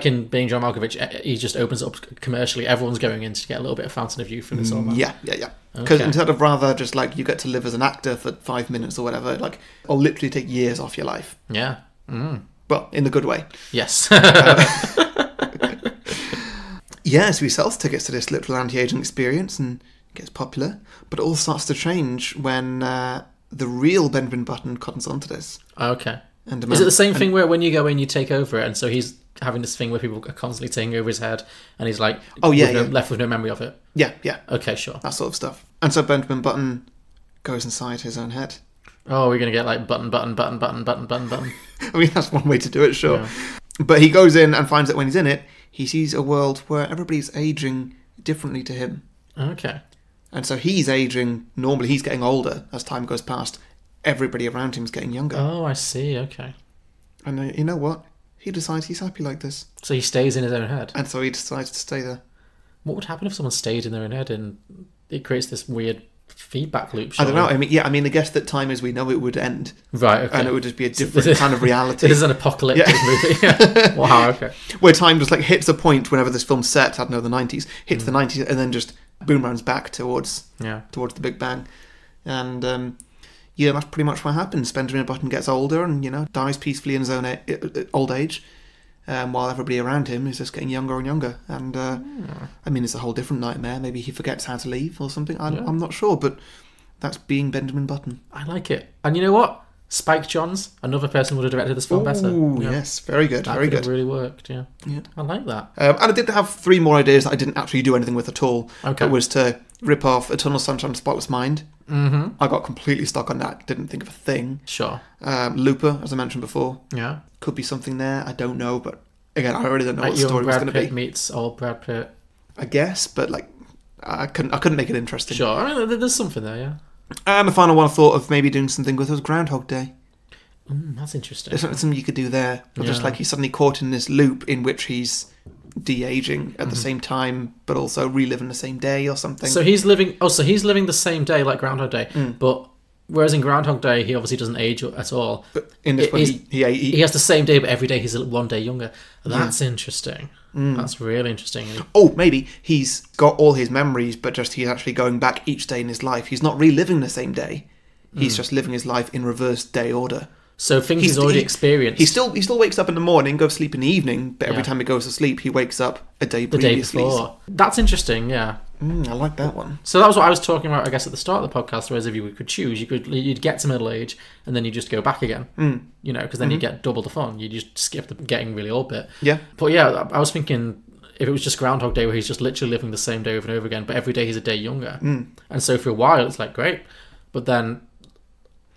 in Being John Malkovich, he just opens up commercially. Everyone's going in to get a little bit of fountain of youth from this old man. Yeah. Because Okay. instead of rather just like you get to live as an actor for 5 minutes or whatever, like it'll literally take years off your life. Yeah. Mm. Well, in the good way. Yes. Yeah, so he sells tickets to this literal anti-aging experience and gets popular, but it all starts to change when the real Benjamin Button comes onto this. Okay. And Is it the same thing where when you go in, you take over it, and so he's having this thing where people are constantly taking over his head, and he's like, left with no memory of it? Yeah. Okay, sure. That sort of stuff. And so Benjamin Button goes inside his own head. Oh, we're going to get like button. I mean, that's one way to do it, sure. Yeah. But he goes in and finds that when he's in it, he sees a world where everybody's aging differently to him. Okay. And so he's aging, normally he's getting older as time goes past. Everybody around him is getting younger. Oh, I see. Okay. And you know what? He decides he's happy like this. So he stays in his own head. And so he decides to stay there. What would happen if someone stayed in their own head and it creates this weird feedback loop? I don't know. surely? I mean, I guess that time as we know it would end. Right, okay. And it would just be a different kind of reality. It is an apocalyptic movie. Yeah. Wow, okay. Where time just like hits a point whenever this film's set, I don't know, the 90s, hits the 90s and then just boomerangs back towards the Big Bang. And that's pretty much what happens. Benjamin Button gets older and, dies peacefully in his own old age, while everybody around him is just getting younger and younger. And, I mean, it's a whole different nightmare. Maybe he forgets how to leave or something. I'm not sure, but that's being Benjamin Button. I like it. And you know what? Spike Jonze, another person would have directed this film better. Ooh, Yeah. yes, very good, That very could have good. really worked, yeah. Yeah. I like that. And I did have 3 more ideas that I didn't actually do anything with at all. Okay. It was to rip off Eternal Sunshine of the Spotless Mind. Mm-hmm. I got completely stuck on that. Didn't think of a thing. Sure. Looper, as I mentioned before, Yeah. could be something there. I don't know, but again, I already don't know Like what the young story was Brad going to Pitt be. meets old Brad Pitt. I guess, but like, I couldn't make it interesting. Sure. I mean, there's something there, yeah. And the final one I thought of maybe doing something with was Groundhog Day. That's interesting. There's something you could do there. Or just Yeah. like he's suddenly caught in this loop in which he's de-aging at the same time, but also reliving the same day or something. So he's living the same day like Groundhog Day, but whereas in Groundhog Day he obviously doesn't age at all. But in this one, He has the same day, but every day he's 1 day younger. That's interesting. That's really interesting. oh, maybe he's got all his memories, but just he's actually going back each day in his life. He's not reliving the same day. He's just living his life in reverse day order. So things he's already experienced. He still wakes up in the morning, goes to sleep in the evening, but every Yeah. time he goes to sleep, he wakes up a day the day previously. before. That's interesting, yeah. I like that one. So that was what I was talking about, I guess, at the start of the podcast. Whereas if you could choose, you'd get to middle age and then you just go back again. Because then you get double the fun. You just skip the getting really old bit. Yeah. But yeah, I was thinking if it was just Groundhog Day where he's just literally living the same day over and over again, but every day he's a day younger. And so for a while it's like great, but then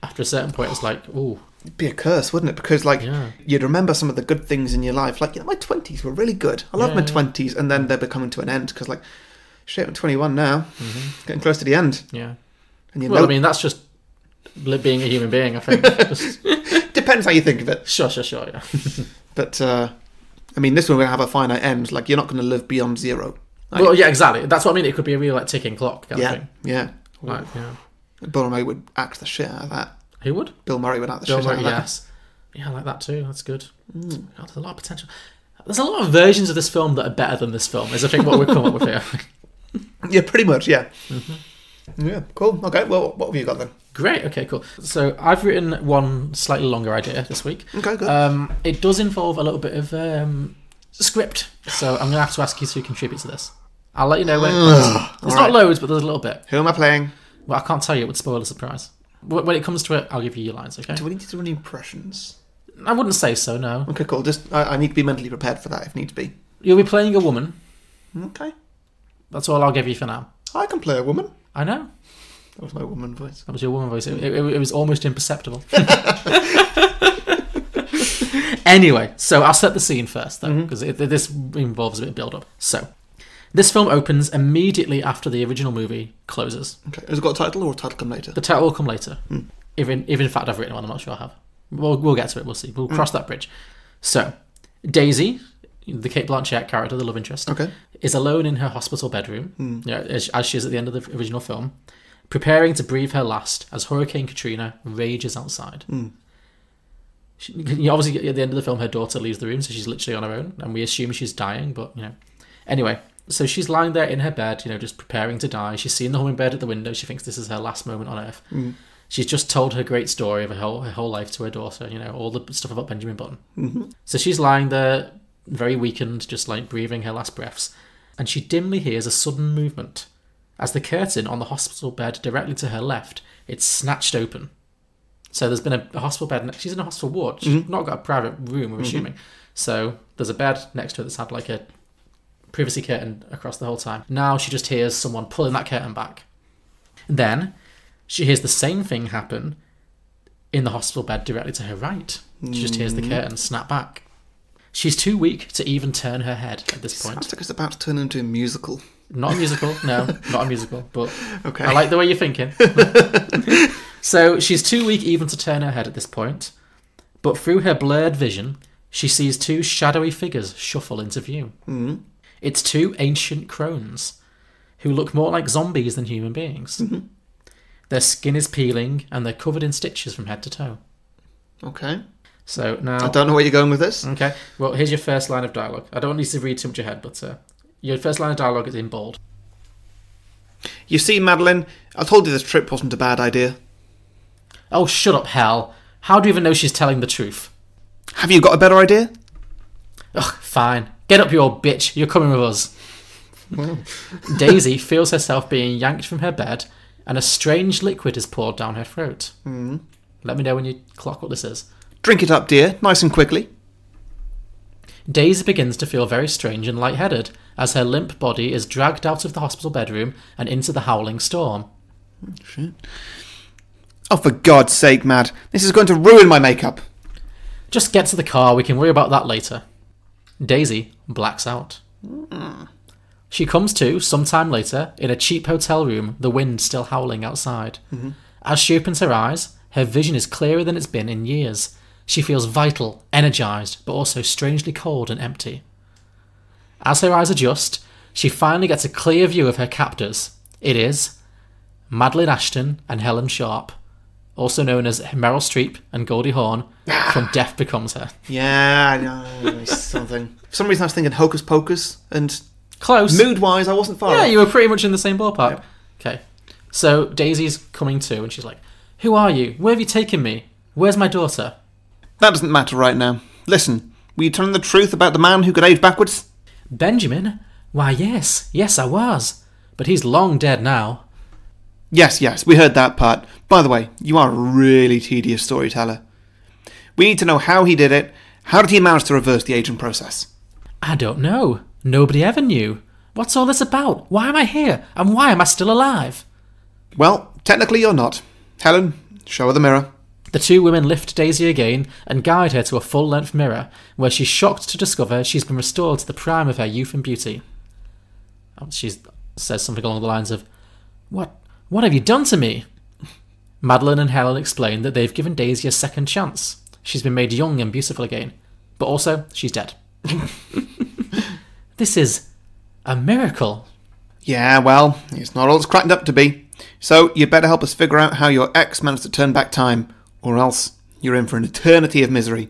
after a certain point it's like, ooh. It'd be a curse, wouldn't it? Because like Yeah. you'd remember some of the good things in your life. Like, my 20s were really good. I love my 20s, and then they're becoming to an end because like, shit, I'm 21 now, getting close to the end. Yeah. And Well, I mean, that's just being a human being, I think. Just, depends how you think of it. sure, yeah. But I mean, this one will have a finite end. Like, you're not going to live beyond 0. Like, Well, yeah, exactly. That's what I mean. It could be a real like ticking clock kind of yeah, thing. yeah. Like, yeah. Bill Murray would act the shit out of that. Who would? Bill Murray would act the Bill shit Murray, out of that. yes. Yeah, I like that too. That's good. God, there's a lot of potential. There's a lot of versions of this film that are better than this film, is I think what we've come up with here. Yeah, pretty much, yeah. Yeah, cool. Okay, well, what have you got then? Great, okay, cool. So I've written one slightly longer idea this week. Okay, good. It does involve a little bit of script, so I'm going to have to ask you to contribute to this. I'll let you know when. There's not loads, but there's a little bit. Who am I playing? Well, I can't tell you. It would spoil the surprise. When it comes to it, I'll give you your lines, okay? Do we need to do any impressions? I wouldn't say so, no. Okay, cool. Just I need to be mentally prepared for that if need to be. You'll be playing a woman. Okay. That's all I'll give you for now. I can play a woman. I know. That was my woman voice. That was your woman voice. It was almost imperceptible. Anyway, so I'll set the scene first, though, because this involves a bit of build-up. So, this film opens immediately after the original movie closes. Okay. Has it got a title or a title come later? The title will come later. If in fact I've written one, I'm not sure I have. We'll get to it, we'll see. We'll cross that bridge. So, Daisy, the Cate Blanchett character, the love interest, Okay. is alone in her hospital bedroom, as she is at the end of the original film. preparing to breathe her last as Hurricane Katrina rages outside. Obviously, at the end of the film, her daughter leaves the room, so she's literally on her own, and we assume she's dying, but, Anyway, so she's lying there in her bed, just preparing to die. She's seen the hummingbird at the window. She thinks this is her last moment on Earth. She's just told her great story of her whole life to her daughter, all the stuff about Benjamin Button. So she's lying there, very weakened, just like breathing her last breaths, and she dimly hears a sudden movement. As the curtain on the hospital bed directly to her left, it's snatched open. So there's been a hospital bed. She's in a hospital ward. She's not got a private room, we're assuming. So there's a bed next to her that's had like a privacy curtain across the whole time. Now she just hears someone pulling that curtain back. Then she hears the same thing happen in the hospital bed directly to her right. She just hears the curtain snap back. She's too weak to even turn her head at this point. Sounds like it's about to turn into a musical. Not a musical, no, not a musical, but Okay. I like the way you're thinking. So she's too weak even to turn her head at this point, but through her blurred vision, she sees two shadowy figures shuffle into view. It's two ancient crones, who look more like zombies than human beings. Their skin is peeling, and they're covered in stitches from head to toe. Okay. So now... I don't know where you're going with this. Okay, well, here's your first line of dialogue. I don't need to read too much ahead, but your first line of dialogue is in bold. You see, Madeline, I told you this trip wasn't a bad idea. Oh, shut up, Hal. How do you even know she's telling the truth? Have you got a better idea? Ugh, fine. Get up, you old bitch. You're coming with us. Daisy feels herself being yanked from her bed, and a strange liquid is poured down her throat. Let me know when you clock what this is. Drink it up, dear, nice and quickly. Daisy begins to feel very strange and lightheaded as her limp body is dragged out of the hospital bedroom and into the howling storm. Shit. Oh, for God's sake, Mad. This is going to ruin my makeup. Just get to the car, we can worry about that later. Daisy blacks out. She comes to, sometime later, in a cheap hotel room, the wind still howling outside. As she opens her eyes, her vision is clearer than it's been in years. She feels vital, energised, but also strangely cold and empty. As her eyes adjust, she finally gets a clear view of her captors. It is Madeline Ashton and Helen Sharp, also known as Meryl Streep and Goldie Hawn, from Death Becomes Her. Yeah, I know. Something. For some reason I was thinking Hocus Pocus, and Close. mood-wise I wasn't far Yeah, off. you were pretty much in the same ballpark. Okay. So Daisy's coming to, and she's like, "Who are you? Where have you taken me? Where's my daughter?" That doesn't matter right now. Listen, will you tell them the truth about the man who could age backwards? Benjamin? Why, yes. Yes, I was. But he's long dead now. Yes, we heard that part. By the way, you are a really tedious storyteller. We need to know how he did it. How did he manage to reverse the aging process? I don't know. Nobody ever knew. What's all this about? Why am I here? And why am I still alive? Well, technically you're not. Helen, show her the mirror. The two women lift Daisy again and guide her to a full-length mirror, where she's shocked to discover she's been restored to the prime of her youth and beauty. She says something along the lines of, What have you done to me? Madeline and Helen explain that they've given Daisy a second chance. She's been made young and beautiful again. But also, she's dead. This is a miracle. Yeah, well, it's not all it's cracked up to be. So you better help us figure out how your ex managed to turn back time, or else you're in for an eternity of misery.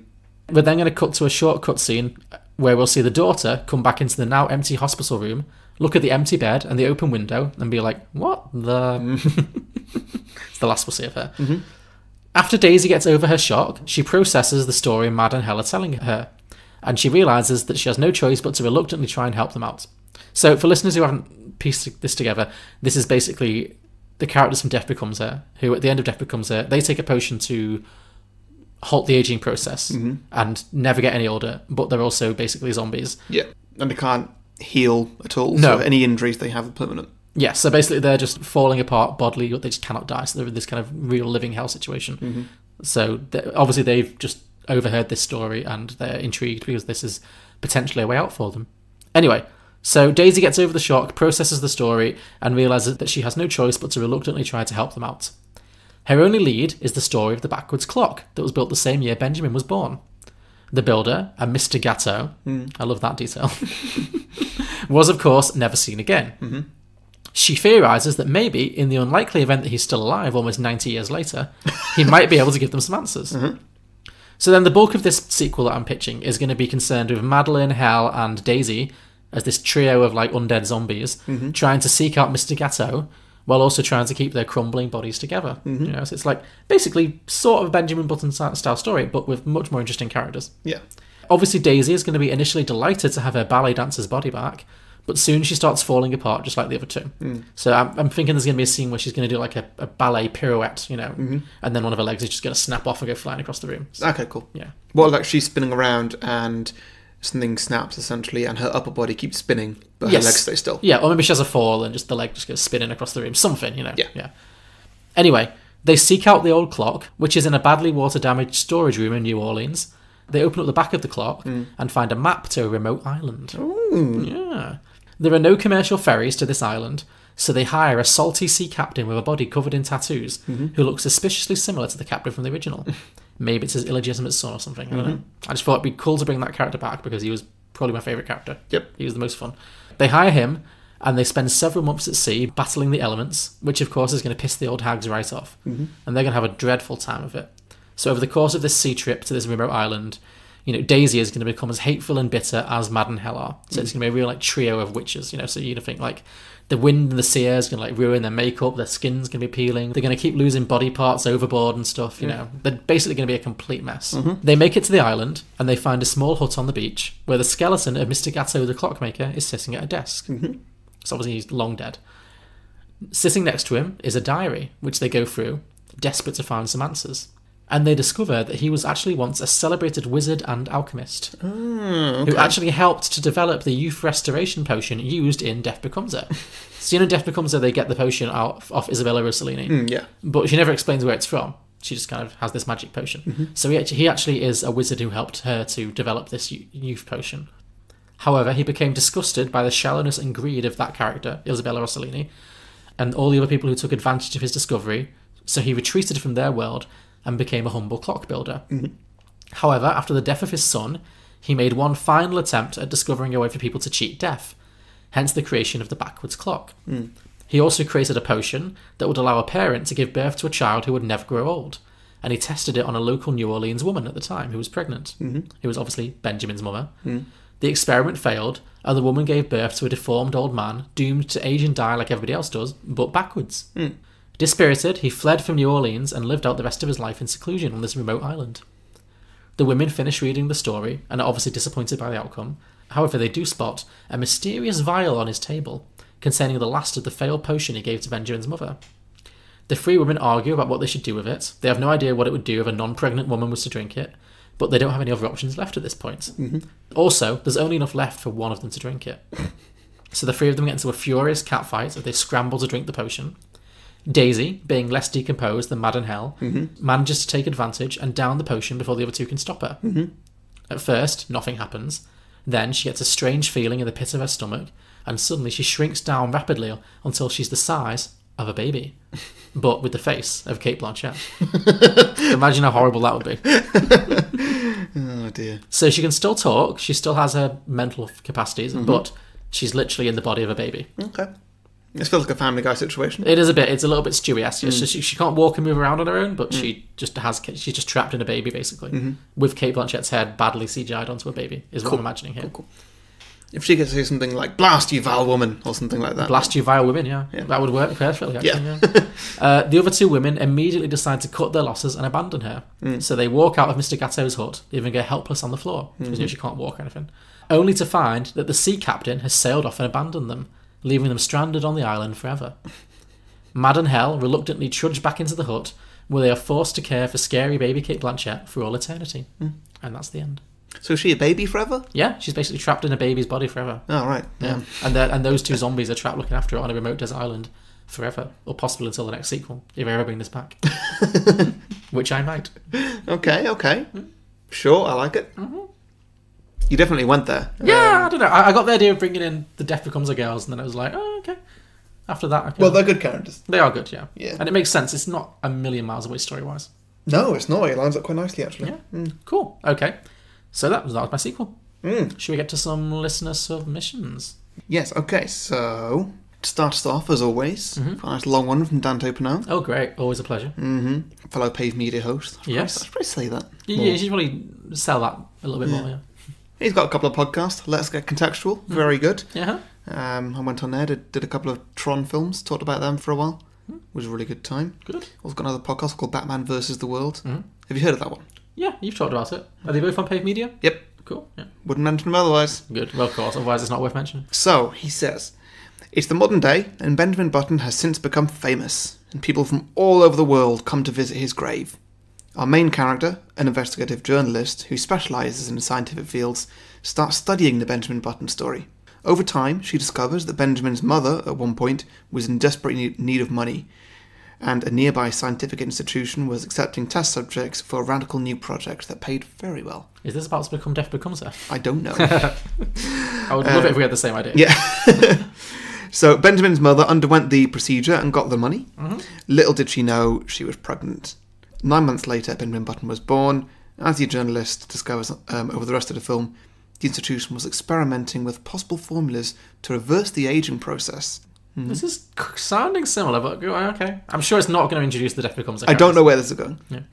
We're then going to cut to a short cutscene where we'll see the daughter come back into the now empty hospital room, look at the empty bed and the open window, and be like, what the... It's the last we'll see of her. After Daisy gets over her shock, she processes the story Mad and Hell are telling her, and she realises that she has no choice but to reluctantly try and help them out. So for listeners who haven't pieced this together, this is basically the characters from Death Becomes Her, who at the end of Death Becomes Her, they take a potion to halt the aging process and never get any older, but they're also basically zombies. Yeah. And they can't heal at all, No. so any injuries they have are permanent. Yeah, so basically they're just falling apart bodily, but they just cannot die, so they're in this kind of real living hell situation. So obviously they've just overheard this story and they're intrigued because this is potentially a way out for them. Anyway, so Daisy gets over the shock, processes the story, and realises that she has no choice but to reluctantly try to help them out. Her only lead is the story of the backwards clock that was built the same year Benjamin was born. The builder, a Mr. Gatto, I love that detail, was of course never seen again. She theorises that maybe, in the unlikely event that he's still alive almost 90 years later, he might be able to give them some answers. So then the bulk of this sequel that I'm pitching is going to be concerned with Madeline, Hel, and Daisy as this trio of like undead zombies trying to seek out Mr. Gatto while also trying to keep their crumbling bodies together. You know, so it's like basically sort of a Benjamin Button style story, but with much more interesting characters. Yeah. Obviously, Daisy is going to be initially delighted to have her ballet dancer's body back, but soon she starts falling apart just like the other two. So I'm thinking there's going to be a scene where she's going to do like a ballet pirouette, you know, and then one of her legs is just going to snap off and go flying across the room. So, Okay, cool. yeah. Well, like she's spinning around and something snaps essentially, and her upper body keeps spinning, but her legs stay still. Yeah, or maybe she has a fall and just the leg just goes spinning across the room. Something, you know. Yeah. Anyway, they seek out the old clock, which is in a badly water-damaged storage room in New Orleans. They open up the back of the clock and find a map to a remote island. Yeah. There are no commercial ferries to this island, so they hire a salty sea captain with a body covered in tattoos who looks suspiciously similar to the captain from the original. Maybe it's his illegitimate son or something. I don't know. I just thought it'd be cool to bring that character back because he was probably my favourite character. Yep. He was the most fun. They hire him and they spend several months at sea battling the elements, which of course is going to piss the old hags right off. And they're going to have a dreadful time of it. So over the course of this sea trip to this remote island, you know, Daisy is going to become as hateful and bitter as Mad and Hel are. So it's going to be a real like trio of witches, you know. So you're going to think like the wind and the sea air is going to like ruin their makeup, their skin's going to be peeling, they're going to keep losing body parts overboard and stuff, you know. They're basically going to be a complete mess. They make it to the island and they find a small hut on the beach where the skeleton of Mr. Gatto the clockmaker is sitting at a desk. So obviously he's long dead. Sitting next to him is a diary, which they go through, desperate to find some answers. And they discover that he was actually once a celebrated wizard and alchemist who actually helped to develop the youth restoration potion used in Death Becomes Her. So, you know, in Death Becomes Her, they get the potion out off Isabella Rossellini. Yeah. But she never explains where it's from. She just kind of has this magic potion. So he actually is a wizard who helped her to develop this youth potion. However, he became disgusted by the shallowness and greed of that character, Isabella Rossellini, and all the other people who took advantage of his discovery. So he retreated from their world and became a humble clock builder. However, after the death of his son, he made one final attempt at discovering a way for people to cheat death, hence the creation of the backwards clock. He also created a potion that would allow a parent to give birth to a child who would never grow old, and he tested it on a local New Orleans woman at the time who was pregnant, who was obviously Benjamin's mother. The experiment failed, and the woman gave birth to a deformed old man, doomed to age and die like everybody else does, but backwards. Dispirited, he fled from New Orleans and lived out the rest of his life in seclusion on this remote island. The women finish reading the story and are obviously disappointed by the outcome. However, they do spot a mysterious vial on his table containing the last of the failed potion he gave to Benjamin's mother. The three women argue about what they should do with it. They have no idea what it would do if a non-pregnant woman was to drink it, but they don't have any other options left at this point. Also, there's only enough left for one of them to drink it. So the three of them get into a furious catfight as they scramble to drink the potion. Daisy, being less decomposed than Mad and Hel, manages to take advantage and down the potion before the other two can stop her. At first, nothing happens. Then she gets a strange feeling in the pit of her stomach, and suddenly she shrinks down rapidly until she's the size of a baby, but with the face of Cate Blanchett. Imagine how horrible that would be. Oh dear. So she can still talk, she still has her mental capacities, but she's literally in the body of a baby. Okay. This feels like a Family Guy situation. It is a bit. It's a little bit Stewie-esque. She can't walk and move around on her own, but she's just trapped in a baby basically, with Cate Blanchett's head badly CGI'd onto a baby. Is what I'm imagining here. Cool. If she gets to say something like "blast you, vile woman" or something like that, Blast you, vile women. Yeah, that would work perfectly. Actually, the other two women immediately decide to cut their losses and abandon her. So they walk out of Mr. Gatto's hut, leaving her helpless on the floor because she can't walk or anything, only to find that the sea captain has sailed off and abandoned them, leaving them stranded on the island forever. Mad and Hel reluctantly trudge back into the hut, where they are forced to care for scary baby Cate Blanchett for all eternity. And that's the end. So is she a baby forever? Yeah, she's basically trapped in a baby's body forever. Oh, right. Yeah. And those two zombies are trapped looking after her on a remote desert island forever, or possibly until the next sequel, if I ever bring this back. Which I might. Okay. Sure, I like it. You definitely went there. Yeah, I don't know. I got the idea of bringing in the Death Becomes Her girls, and then I was like, oh, okay. After that, okay. Well, they're good characters. They are good, yeah. Yeah. And it makes sense. It's not a million miles away story-wise. No, it's not. It lines up quite nicely, actually. Yeah. Cool. Okay. So that was my sequel. Should we get to some listener submissions? Yes, okay. So start us off, as always. A nice long one from Dante Pinot. Oh, great. Always a pleasure. Fellow Pave Media host. Yes. I should probably say that. Yeah, you should probably sell that a little bit more, yeah. He's got a couple of podcasts. Let's Get Contextual. Very good. Yeah. I went on there, did a couple of Tron films, talked about them for a while. It was a really good time. Good. Also got another podcast called Batman vs. the World. Have you heard of that one? Yeah, you've talked about it. Are they both on Pave Media? Yep. Cool. Yeah. Wouldn't mention them otherwise. Good. Well, of course. Otherwise, it's not worth mentioning. So, he says, it's the modern day, and Benjamin Button has since become famous, and people from all over the world come to visit his grave. Our main character, an investigative journalist who specialises in scientific fields, starts studying the Benjamin Button story. Over time, she discovers that Benjamin's mother, at one point, was in desperate need of money, and a nearby scientific institution was accepting test subjects for a radical new project that paid very well. Is this about to become Death Becomes Her? I don't know. I would love it if we had the same idea. Yeah. So Benjamin's mother underwent the procedure and got the money. Little did she know she was pregnant. 9 months later, Benjamin Button was born. As the journalist discovers over the rest of the film, the institution was experimenting with possible formulas to reverse the aging process. This is sounding similar, but okay. I'm sure it's not going to introduce the Death Becomes Her. I don't know where this is going. Yeah.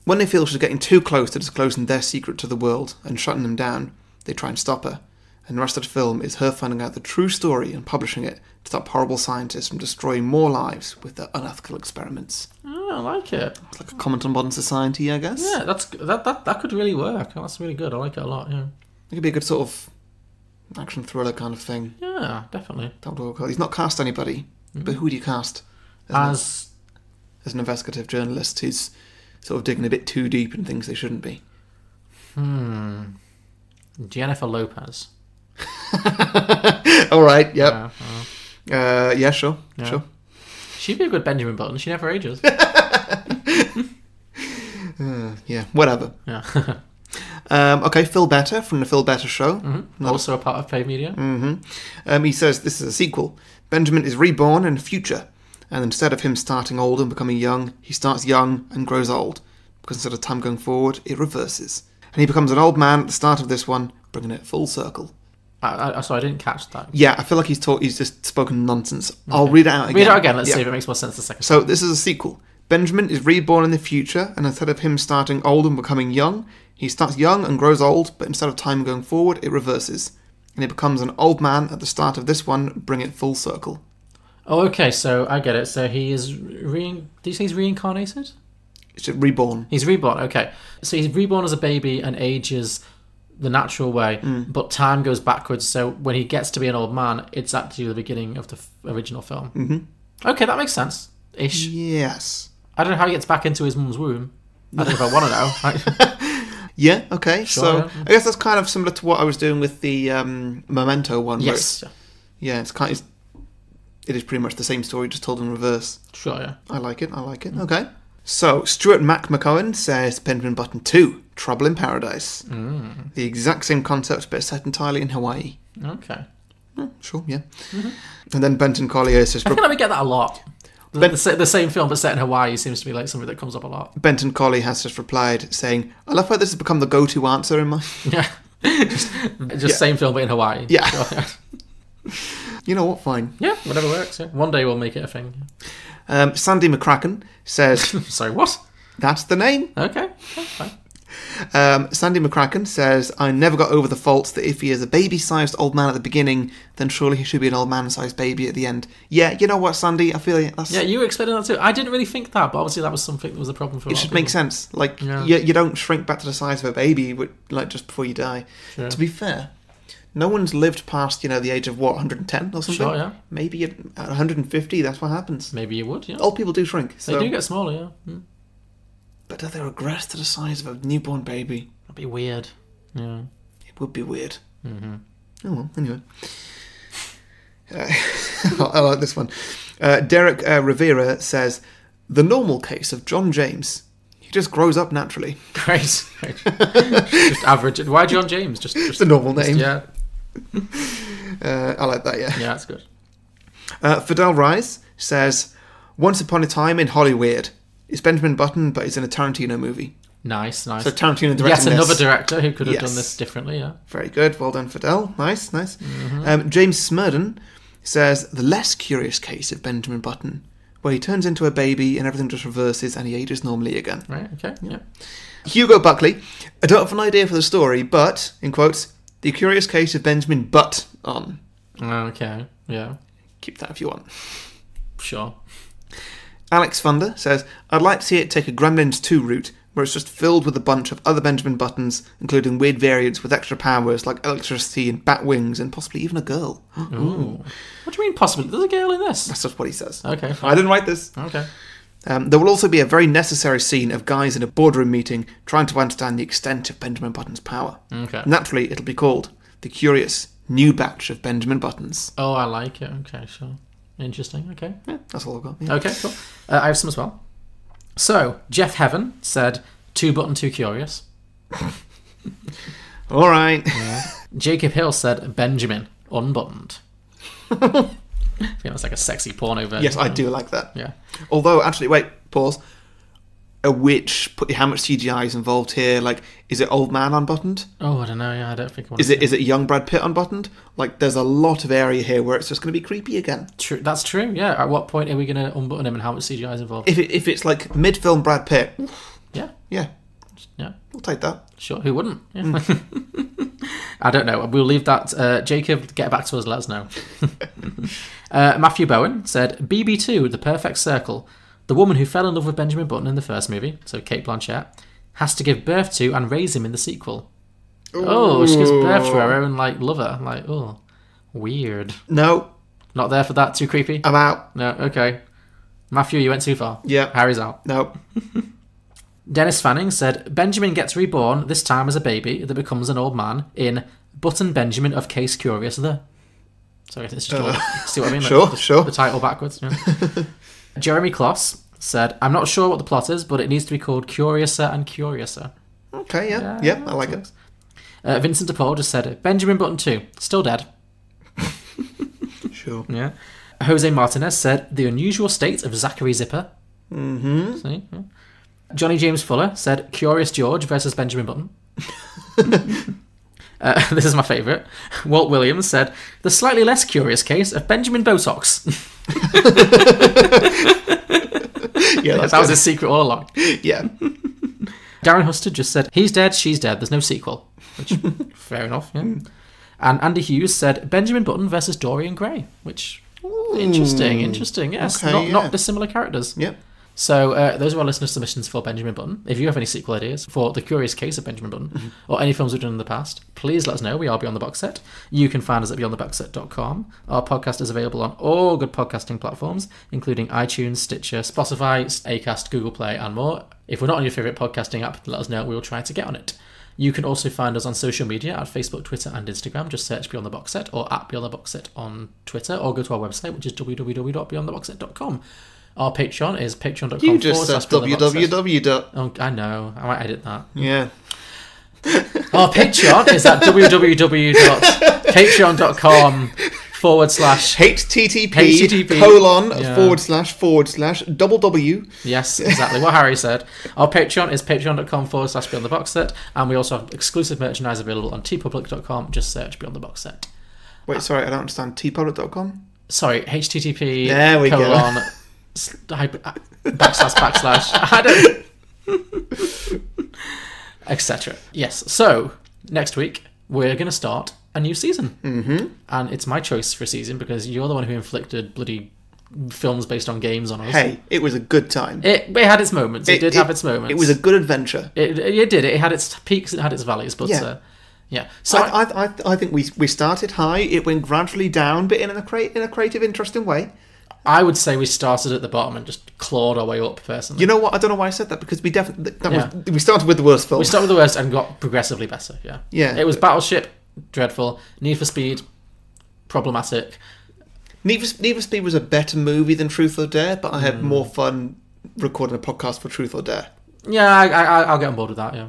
When they feel she's getting too close to disclosing their secret to the world and shutting them down, they try and stop her. And the rest of the film is her finding out the true story and publishing it to stop horrible scientists from destroying more lives with their unethical experiments. Oh, I like it. It's like a comment on modern society, I guess. Yeah, that could really work. That's really good. I like it a lot. Yeah. It could be a good sort of action thriller kind of thing. Yeah, definitely. That would work. He's not cast anybody, but who do you cast As an investigative journalist who's sort of digging a bit too deep in things they shouldn't be? Jennifer Lopez. All right. Yep. Yeah, Sure. Yeah. Sure. She'd be a good Benjamin Button. She never ages. Yeah. Whatever. Yeah. Okay. Phil Better from the Phil Better Show. Also a part of Pave Media. He says this is a sequel. Benjamin is reborn in the future, and instead of him starting old and becoming young, he starts young and grows old. Because instead of time going forward, it reverses, and he becomes an old man at the start of this one, bringing it full circle. Sorry, I didn't catch that. Yeah, I feel like he's just spoken nonsense. I'll read it out again. Read it out again. Let's see if it makes more sense the second So this is a sequel. Benjamin is reborn in the future, and instead of him starting old and becoming young, he starts young and grows old, but instead of time going forward, it reverses. And he becomes an old man at the start of this one, bring it full circle. Oh, okay, so I get it. So he is do you say he's reincarnated? It's just reborn. He's reborn, okay. So he's reborn as a baby and ages the natural way, but time goes backwards, so when he gets to be an old man, it's actually the beginning of the original film. Okay, that makes sense. Ish. Yes. I don't know how he gets back into his mum's womb. I don't know if I want to know. Yeah, okay. Sure, So yeah. I guess that's kind of similar to what I was doing with the Memento one. where Yes. Yeah, it is pretty much the same story, just told in reverse. Sure, yeah. I like it. Okay. So, Stuart McMcCohen says Benjamin Button 2, Trouble in Paradise. The exact same concept, but set entirely in Hawaii. Okay. Sure, yeah. And then Benton Collier says... I feel like we get that a lot. The same film but set in Hawaii seems to be like something that comes up a lot. Benton Collier has just replied saying, I love how this has become the go-to answer in my... Yeah. just same film but in Hawaii. Yeah. Sure. You know what, fine. Yeah, whatever works. Yeah. One day we'll make it a thing. Sandy McCracken says... Sorry, what? That's the name. Okay, fine. Sandy McCracken says, I never got over the fault that if he is a baby-sized old man at the beginning, then surely he should be an old man-sized baby at the end. Yeah, you know what, Sandy? I feel like that's... Yeah, you were explaining that too. I didn't really think that, but obviously that was something that was a problem for a It lot should of make people. sense. Like, Yeah. you don't shrink back to the size of a baby just before you die. Sure. To be fair, no one's lived past, the age of, 110 or something? Sure, yeah. Maybe at 150, that's what happens. Maybe you would, yeah. Old people do shrink. They do get smaller, yeah. But do they regress to the size of a newborn baby? That'd be weird. Yeah. It would be weird. Oh well, anyway. I like this one. Derek Rivera says, the normal case of John James. He just grows up naturally. Great. Just average. Why John James? Just It's a normal name. Yeah. I like that, yeah. Yeah, that's good. Fidel Rise says, Once Upon a Time in Hollywood. It's Benjamin Button, but it's in a Tarantino movie. Nice. So Tarantino directing Yes, another this. director who could have Yes. done this differently, yeah. Very good. Well done, Fidel. Nice. James Smurden says, the less curious case of Benjamin Button, where he turns into a baby and everything just reverses and he ages normally again. Right, okay, yeah. Hugo Buckley, I don't have an idea for the story, but, in quotes, the curious case of Benjamin Butt on. Okay, yeah, Keep that if you want. sure. Alex Funder says, I'd like to see it take a Gremlins 2 route, where it's just filled with a bunch of other Benjamin Buttons, including weird variants with extra powers like electricity and bat wings and possibly even a girl. Ooh. What do you mean possibly? There's a girl in this. That's just what he says. Okay. I didn't write this. Okay. There will also be a very necessary scene of guys in a boardroom meeting trying to understand the extent of Benjamin Button's power. Okay. Naturally, it'll be called The Curious New Batch of Benjamin Buttons. Oh, I like it. Okay, sure. Interesting. Okay. Yeah, that's all I've got. Yeah. Okay, cool. I have some as well. So, Jeff Heaven said, 2 button, 2 curious. All right. Jacob Hill said, Benjamin, unbuttoned. I think that's like a sexy porno version. Yes, I do like that. Yeah. Although, actually, wait, pause. How much CGI is involved here? Like, is it old man unbuttoned? Oh, I don't know. Yeah, I don't think I want Is it young Brad Pitt unbuttoned? Like, there's a lot of area here where it's just going to be creepy again. True. That's true. Yeah. At what point are we going to unbutton him, and how much CGI is involved? If it's like mid-film Brad Pitt, Yeah. yeah, Yeah. we'll take that. Sure. Who wouldn't? Yeah. I don't know. We'll leave that. Jacob, get back to us. Let us know. Matthew Bowen said, BB2, The Perfect Circle. The woman who fell in love with Benjamin Button in the first movie, so Cate Blanchett, has to give birth to and raise him in the sequel. Ooh. Oh, she gives birth to her own lover. Oh, weird. No, Not there for that. Too creepy. I'm out. No. Okay. Matthew, you went too far. Yeah. Harry's out. No. Dennis Fanning said, Benjamin gets reborn, this time as a baby that becomes an old man, in Button Benjamin of Case Curious The. Sorry, it's just all, see what I mean? Sure. The title backwards. Yeah. Jeremy Kloss said, I'm not sure what the plot is, but it needs to be called Curiouser and Curiouser. Okay, yeah, I like it. Vincent DePaul just said, Benjamin Button 2, still dead. Sure. Yeah. Jose Martinez said, The Unusual State of Zachary Zipper. Mm-hmm. See? Yeah. Johnny James Fuller said, Curious George versus Benjamin Button. This is my favourite. Walt Williams said, The slightly less curious case of Benjamin Botox. Yeah, that was his secret all along. Yeah. Darren Husted just said, He's dead, she's dead, there's no sequel. Which, fair enough, yeah. And Andy Hughes said, Benjamin Button versus Dorian Gray. Which, interesting, yes. Okay, not dissimilar characters. Yep. So those are our listener submissions for Benjamin Button. If you have any sequel ideas for The Curious Case of Benjamin Button, or any films we've done in the past, please let us know. We are Beyond the Box Set. You can find us at beyondtheboxset.com. Our podcast is available on all good podcasting platforms, including iTunes, Stitcher, Spotify, Acast, Google Play, and more. If we're not on your favourite podcasting app, let us know. We will try to get on it. You can also find us on social media at Facebook, Twitter, and Instagram. Just search Beyond the Box Set or at Beyond the Box Set on Twitter, or go to our website, which is www.beyondtheboxset.com. Our Patreon is patreon.com. You just said www. Oh, I know. I might edit that. Yeah. Our Patreon is at www.patreon.com http:///www. Yes, exactly what Harry said. Our Patreon is patreon.com/Beyond the Box Set, and we also have exclusive merchandise available on tpublic.com. Just search Beyond the Box Set. Wait, sorry, I don't understand. tpublic.com? Sorry, http:// There we go. I don't etc. Yes, so next week we're going to start a new season. Mm-hmm. And it's my choice for a season because you're the one who inflicted bloody films based on games on us. Hey, it was a good time. It had its moments. It did have its moments. It was a good adventure. It did. It had its peaks, it had its valleys, but yeah. So I think we started high, it went gradually down, but in a creative, interesting way. I would say we started at the bottom and just clawed our way up, personally. You know what? I don't know why I said that, because we definitely... we started with the worst film. We started with the worst and got progressively better, yeah. Yeah. It was Battleship, dreadful. Need for Speed, problematic. Need for Speed was a better movie than Truth or Dare, but I had more fun recording a podcast for Truth or Dare. Yeah, I'll get on board with that, yeah.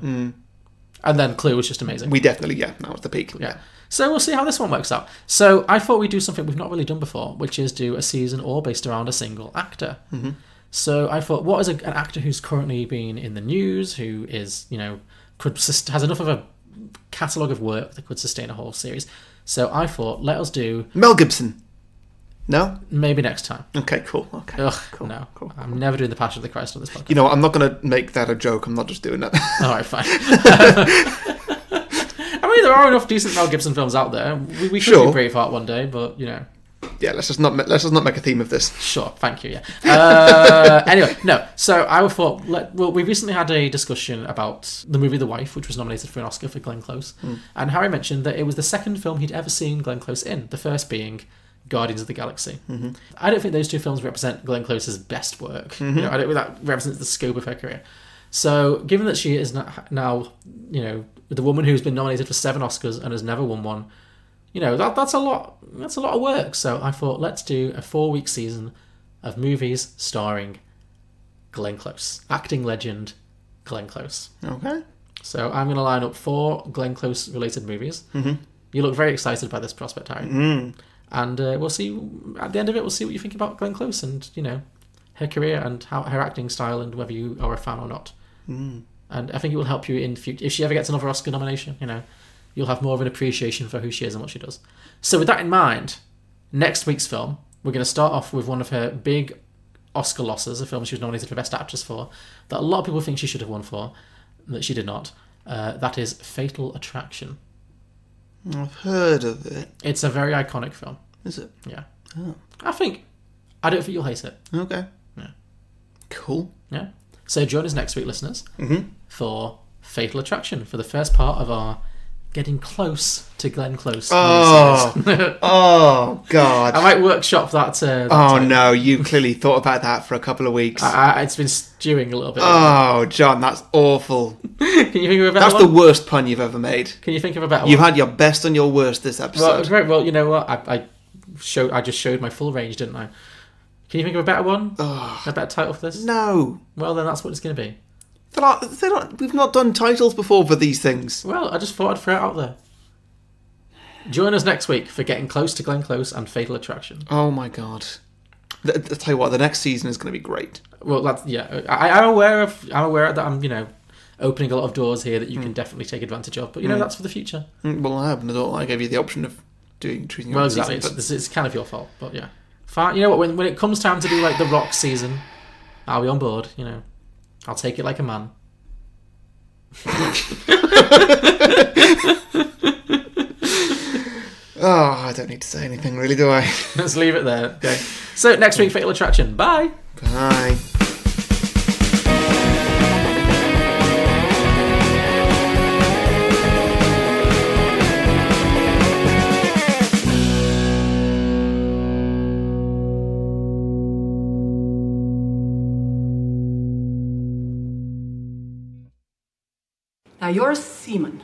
And then Clue was just amazing. We definitely, that was the peak. Yeah. So we'll see how this one works out. So I thought we'd do something we've not really done before, which is do a season all based around a single actor. Mm-hmm. So I thought, what is an actor who's currently been in the news, who is, has enough of a catalogue of work that could sustain a whole series? So I thought, let us do... Mel Gibson. No? Maybe next time. Okay, cool. Okay. Ugh, cool. no. Cool. I'm never doing the Passion of the Christ on this podcast. You know what? I'm not going to make that a joke. I'm not just doing that. All right, fine. I mean, there are enough decent Mel Gibson films out there. We could Sure. do Braveheart one day, but you know. Yeah, let's just not make a theme of this. Sure, thank you. Yeah. Anyway, no. So I thought, we recently had a discussion about the movie The Wife, which was nominated for an Oscar for Glenn Close, and Harry mentioned that it was the second film he'd ever seen Glenn Close in. The first being Guardians of the Galaxy. I don't think those two films represent Glenn Close's best work. You know, I don't think that represents the scope of her career. So, given that she is now, you know, the woman who's been nominated for 7 Oscars and has never won one, you know, that's a lot. That's a lot of work. So I thought, let's do a 4-week season of movies starring Glenn Close, acting legend Glenn Close. Okay. So I'm going to line up 4 Glenn Close related movies. You look very excited by this prospect, Harry. And we'll see at the end of it. We'll see what you think about Glenn Close and, you know, her career and how her acting style and whether you are a fan or not. And I think it will help you in future. If she ever gets another Oscar nomination, you know, you'll have more of an appreciation for who she is and what she does. So with that in mind, next week's film, we're going to start off with one of her big Oscar losses, a film she was nominated for Best Actress for, that a lot of people think she should have won for, that she did not. That is Fatal Attraction. I've heard of it. It's a very iconic film. Is it? Yeah. Oh. I don't think you'll hate it. Okay. Yeah. Cool. Yeah. So join us next week, listeners, for Fatal Attraction, for the first part of our Getting Close to Glenn Close. Oh, God. I might workshop that. Oh, no. You clearly thought about that for a couple of weeks. It's been stewing a little bit. Oh, John, that's awful. Can you think of a better That's one? the worst pun you've ever made. Can you think of a better You've one? had your best and your worst this Well, episode. great. Well, you know what? I just showed my full range, didn't I? Can you think of a better one? A better title for this? No. Well, then that's what it's going to be. We've not done titles before for these things. Well, I just thought I'd throw it out there. Join us next week for Getting Close to Glenn Close and Fatal Attraction. Oh, my God. I'll tell you what, the next season is going to be great. Well, that's I'm aware that I'm, you know, opening a lot of doors here that you can definitely take advantage of. But you know, that's for the future. Well, I haven't at all. I gave you the option of treating Well, it as a exactly. season, but- It's kind of your fault, but yeah. Fine. You know what? When it comes time to do like the Rock season, I'll be on board. You know, I'll take it like a man. Oh, I don't need to say anything, really, do I? Let's leave it there. Okay. So next week, Fatal Attraction. Bye. Bye. Now you're a seaman.